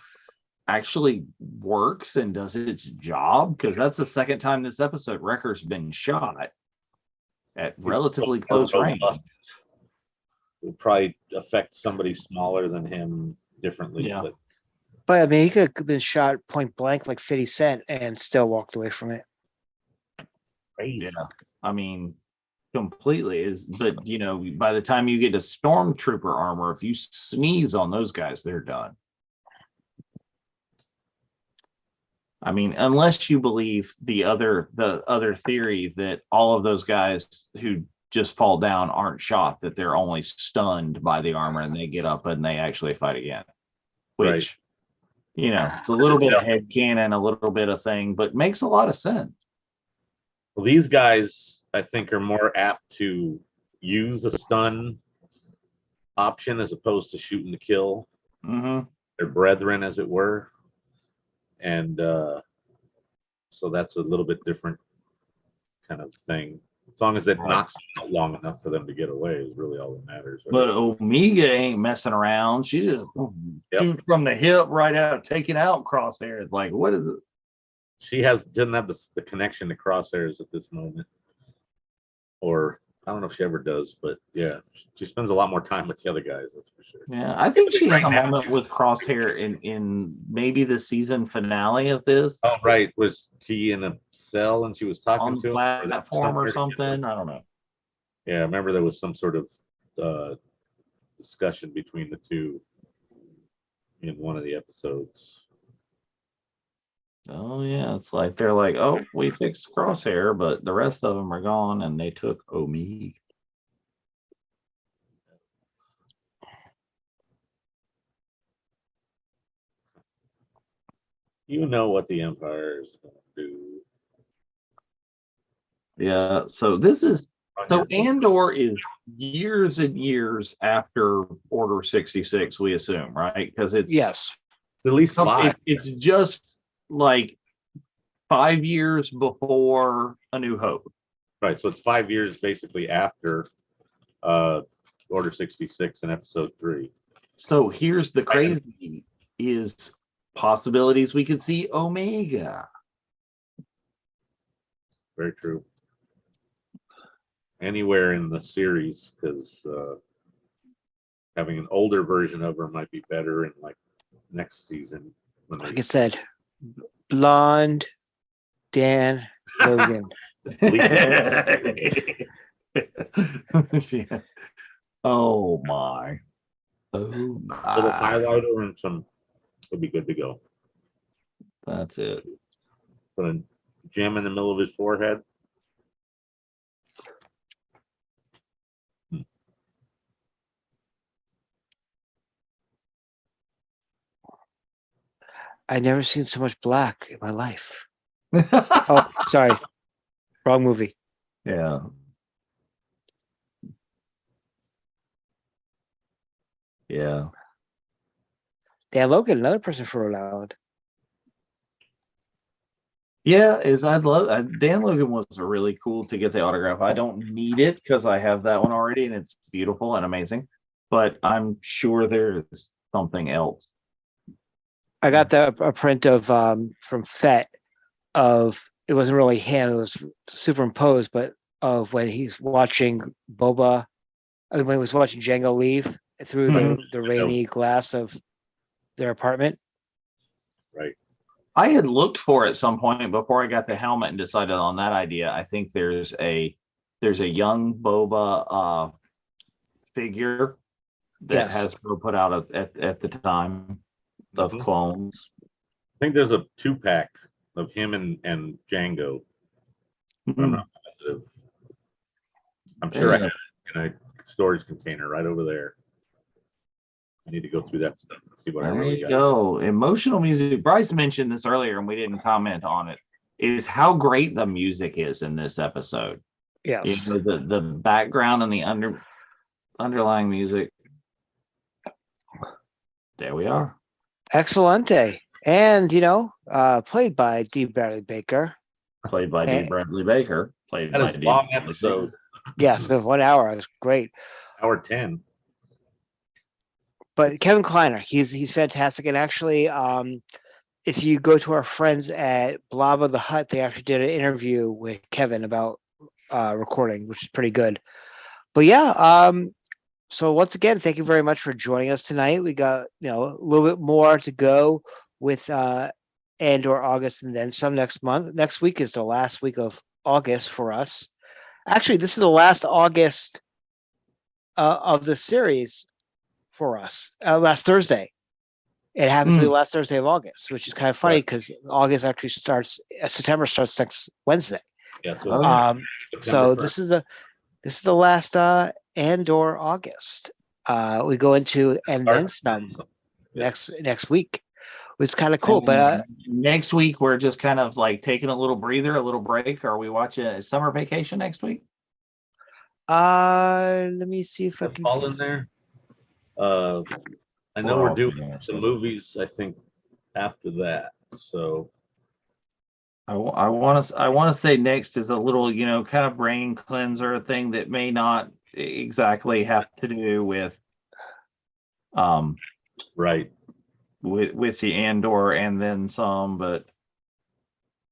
C: actually works and does its job, because that's the second time this episode Wrecker's been shot at relatively close range.
A: It would probably affect somebody smaller than him differently.
C: Yeah.
B: But I mean, he could have been shot point blank like 50 Cent and still walked away from it.
A: Crazy.
C: Yeah. I mean, completely but by the time you get to Stormtrooper armor, if you sneeze on those guys, they're done. I mean, unless you believe the other theory that all of those guys who just fall down aren't shot, that they're only stunned by the armor and they get up and they actually fight again. Which, it's a little bit of headcanon, a little bit of thing, but makes a lot of sense.
A: Well, these guys, I think, are more apt to use a stun option as opposed to shooting to kill.
C: Mm-hmm.
A: Their brethren, as it were. And so that's a little bit different kind of thing. As long as it
C: Right.
A: knocks them out long enough for them to get away is really all that matters. Right?
C: But Omega ain't messing around. She just
A: Yep.
C: shoots from the hip right out, taking out Crosshair. It's like, what is it?
A: She doesn't have the connection to Crosshairs at this moment, or I don't know if she ever does, but yeah, she spends a lot more time with the other guys. That's for sure.
C: Yeah, I think she has a
A: Right now.
C: moment with Crosshair in maybe the season finale of this
A: Oh, right. Was he in a cell and she was talking
C: on
A: to
C: the
A: him?
C: platform or
A: somewhere together?
C: something. I don't know.
A: Yeah, I remember there was some sort of discussion between the two in one of the episodes.
C: Oh yeah, it's like they're like, oh, we fixed Crosshair, but the rest of them are gone, and they took Omega.
A: You know what the Empire is going to do.
C: Yeah, so this is so
A: Your-
C: Andor is years and years after Order 66, we assume, right? Because it's
B: Yes.
A: It's at least five.
C: It's just like 5 years before A New Hope.
A: Right. So it's 5 years basically after Order 66 and Episode 3.
C: So here's the crazy is possibilities we could see Omega.
A: Very true. Anywhere in the series, because having an older version of her might be better in like next season. When
B: Like I said, blonde Dan Logan.
C: Yeah. Oh my. Oh
A: little
C: my.
A: highlighter and some would be good to go.
C: That's it.
A: Put a gem in the middle of his forehead.
B: I've never seen so much black in my life. Oh, sorry. Wrong movie.
C: Yeah. Yeah.
B: Dan Logan, another person for Rhode Island.
C: Yeah, I'd love Dan Logan was really cool to get the autograph. I don't need it because I have that one already and it's beautiful and amazing. But I'm sure there's something else.
B: I got a print of from Fett of it wasn't really him, it was superimposed, but of when he's watching Boba, when he was watching Django leave through the rainy glass of their apartment.
A: Right.
C: I had looked for at some point before I got the helmet and decided on that idea. I think there's a young Boba figure that
B: Yes.
C: Hasbro put out at the time of clones.
A: I think there's a 2-pack of him and Django. But I'm not positive. I'm sure I have it in a storage container right over there. I need to go through that stuff and see what I
C: There
A: really
C: you
A: got.
C: go. Emotional music. Bryce mentioned this earlier and we didn't comment on it. Is how great the music is in this episode.
B: Yes.
C: You know, the background and the underlying music. There we are.
B: Excelente. And played by D. Bradley Baker.
C: Played by D. Bradley Baker. Played
A: That
C: by
A: is a
C: D.
A: long
C: Bradley
A: episode.
B: Yes, the 1 hour. It was great.
A: Hour 10.
B: But Kevin Kleiner, he's fantastic. And actually, if you go to our friends at Blabba the Hut, they actually did an interview with Kevin about recording, which is pretty good. But yeah, so once again, thank you very much for joining us tonight. We got a little bit more to go with Andor August and then some next month. Next week is the last week of August for us. Actually, this is the last August of the series for us. Last Thursday. It happens to be the last Thursday of August, which is kind of funny because August actually starts. September starts next Wednesday.
A: Yeah. So,
B: so
A: 1st.
B: this is the last Andor August. We go into and then some next week. It's kind of cool. But
C: next week we're just kind of like taking a little breather, a little break. Are we watching a summer vacation next week?
B: let me see if I can
A: fall in there. I know we're doing some movies, I think, after that. So
C: I want to say next is a little, kind of brain cleanser thing that may not exactly have to do um
A: Right.
C: with the Andor and then some, but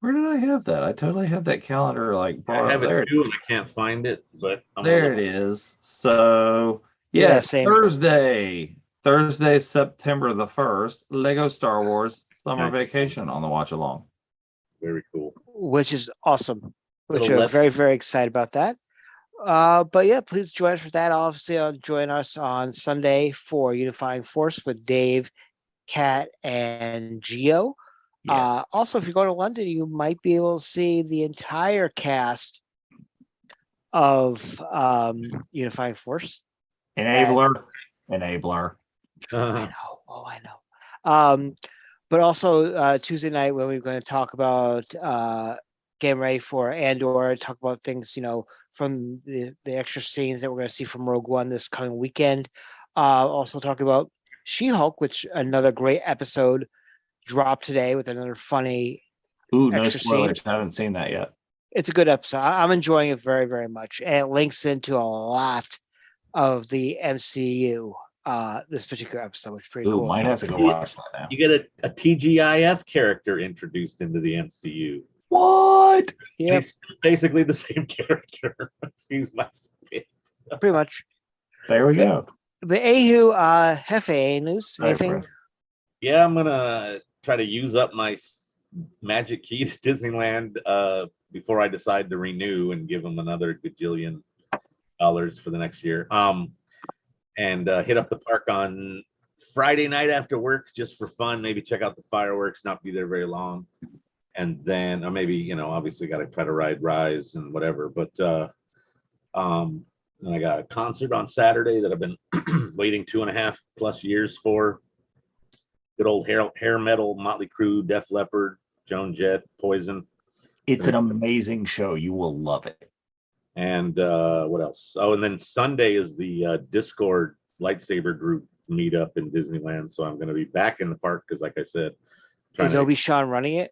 C: where did I have that? I totally had that calendar like
A: I
C: brought up
A: have it
C: there.
A: too, and I can't find it, but I'm gonna
C: There
A: look.
C: it is. So
B: Yeah,
C: yes,
B: same.
C: Thursday, September the 1st, Lego Star Wars Summer
A: Nice.
C: Vacation on the watch along.
A: Very cool.
B: Which is awesome. Which
A: Little
B: we're
A: less-
B: very, very excited about that. But yeah, please join us for that. Obviously, join us on Sunday for Unifying Force with Dave, Kat, and Geo.
C: Yes.
B: Also, if you go to London, you might be able to see the entire cast of Unifying Force.
C: Enabler.
B: I know. Oh, I know. But also Tuesday night when we're going to talk about getting ready for Andor, talk about things, from the extra scenes that we're going to see from Rogue One this coming weekend. Also talk about She-Hulk, which another great episode dropped today with another funny
C: Ooh, no
B: extra scene.
C: spoilers. I haven't seen that yet.
B: It's a good episode. I'm enjoying it very, very much. And it links into a lot of the MCU, this particular episode, which is pretty
C: Ooh,
B: cool.
C: might have to go watch that now.
A: You get a TGIF character introduced into the MCU.
C: What?
B: Yeah,
A: He's still basically the same character. Excuse my spit.
B: pretty much.
C: There we go.
B: But anywho, Hefe news,
C: All right,
B: anything?
C: bro.
A: Yeah, I'm gonna try to use up my magic key to Disneyland before I decide to renew and give them another gajillion dollars for the next year. And hit up the park on Friday night after work just for fun. Maybe check out the fireworks, not be there very long, and then or maybe obviously got to try to ride Rise and whatever. But and I got a concert on Saturday that I've been waiting 2.5+ years for. Good old hair metal, Motley Crue, Def Leppard, Joan Jett, Poison.
C: It's an amazing show. You will love it.
A: And what else? Oh, and then Sunday is the Discord lightsaber group meetup in Disneyland. So I'm going to be back in the park because, like I said,
B: Is Obi Sean running it?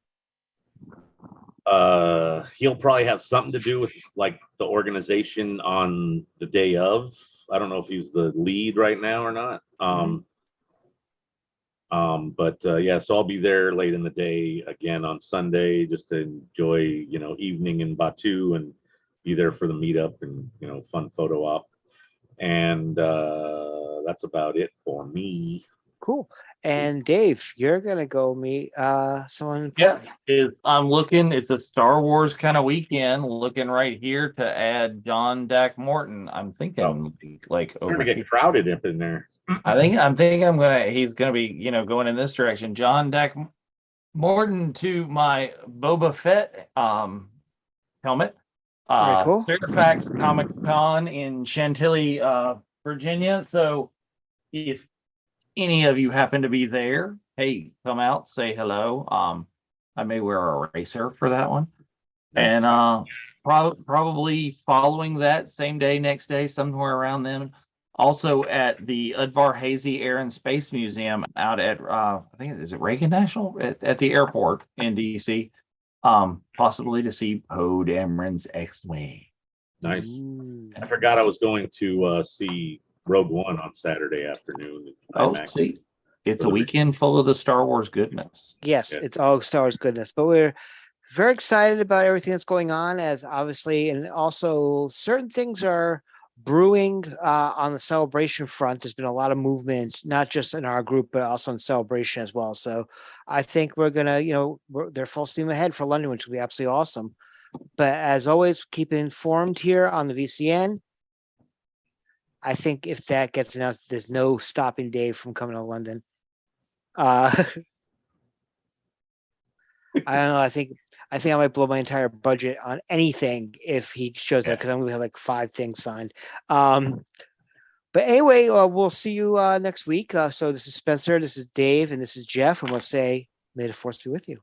A: He'll probably have something to do with like the organization on the day of. I don't know if he's the lead right now or not. But yeah, so I'll be there late in the day again on Sunday just to enjoy, evening in Batu and be there for the meetup and, fun photo op. And that's about it for me.
B: Cool. And Dave, you're gonna go meet someone.
C: Yeah, I'm looking. It's a Star Wars kind of weekend. Looking right here to add John Dak Morton. I'm thinking like
A: We're gonna get crowded up in there.
C: I'm thinking he's gonna be going in this direction. John Dak Morton to my Boba Fett helmet.
B: Very cool.
C: Fairfax Comic Con in Chantilly, Virginia. So if any of you happen to be there, hey, come out, say hello. I may wear a racer for that one.
A: Nice.
C: And probably following that same day, next day, somewhere around then, also at the Udvar Hazy Air and Space Museum out at I think is it Reagan National at the airport in DC. Possibly to see Poe Dameron's X-Wing.
A: Nice.
B: Ooh.
A: I forgot I was going to see Rogue One on Saturday afternoon.
C: Oh, see, it's a weekend full of the Star Wars goodness.
B: Yes, it's all Star Wars goodness, but we're very excited about everything that's going on, as obviously, and also certain things are brewing on the Celebration front. There's been a lot of movement, not just in our group, but also in Celebration as well. So I think we're gonna, they're full steam ahead for London, which will be absolutely awesome. But as always, keep informed here on the VCN. I think if that gets announced, there's no stopping Dave from coming to London. I don't know. I think I might blow my entire budget on anything if he shows up because I'm gonna have like 5 things signed. But anyway, we'll see you next week. So this is Spencer, this is Dave, and this is Jeff, and we'll say, may the force be with you.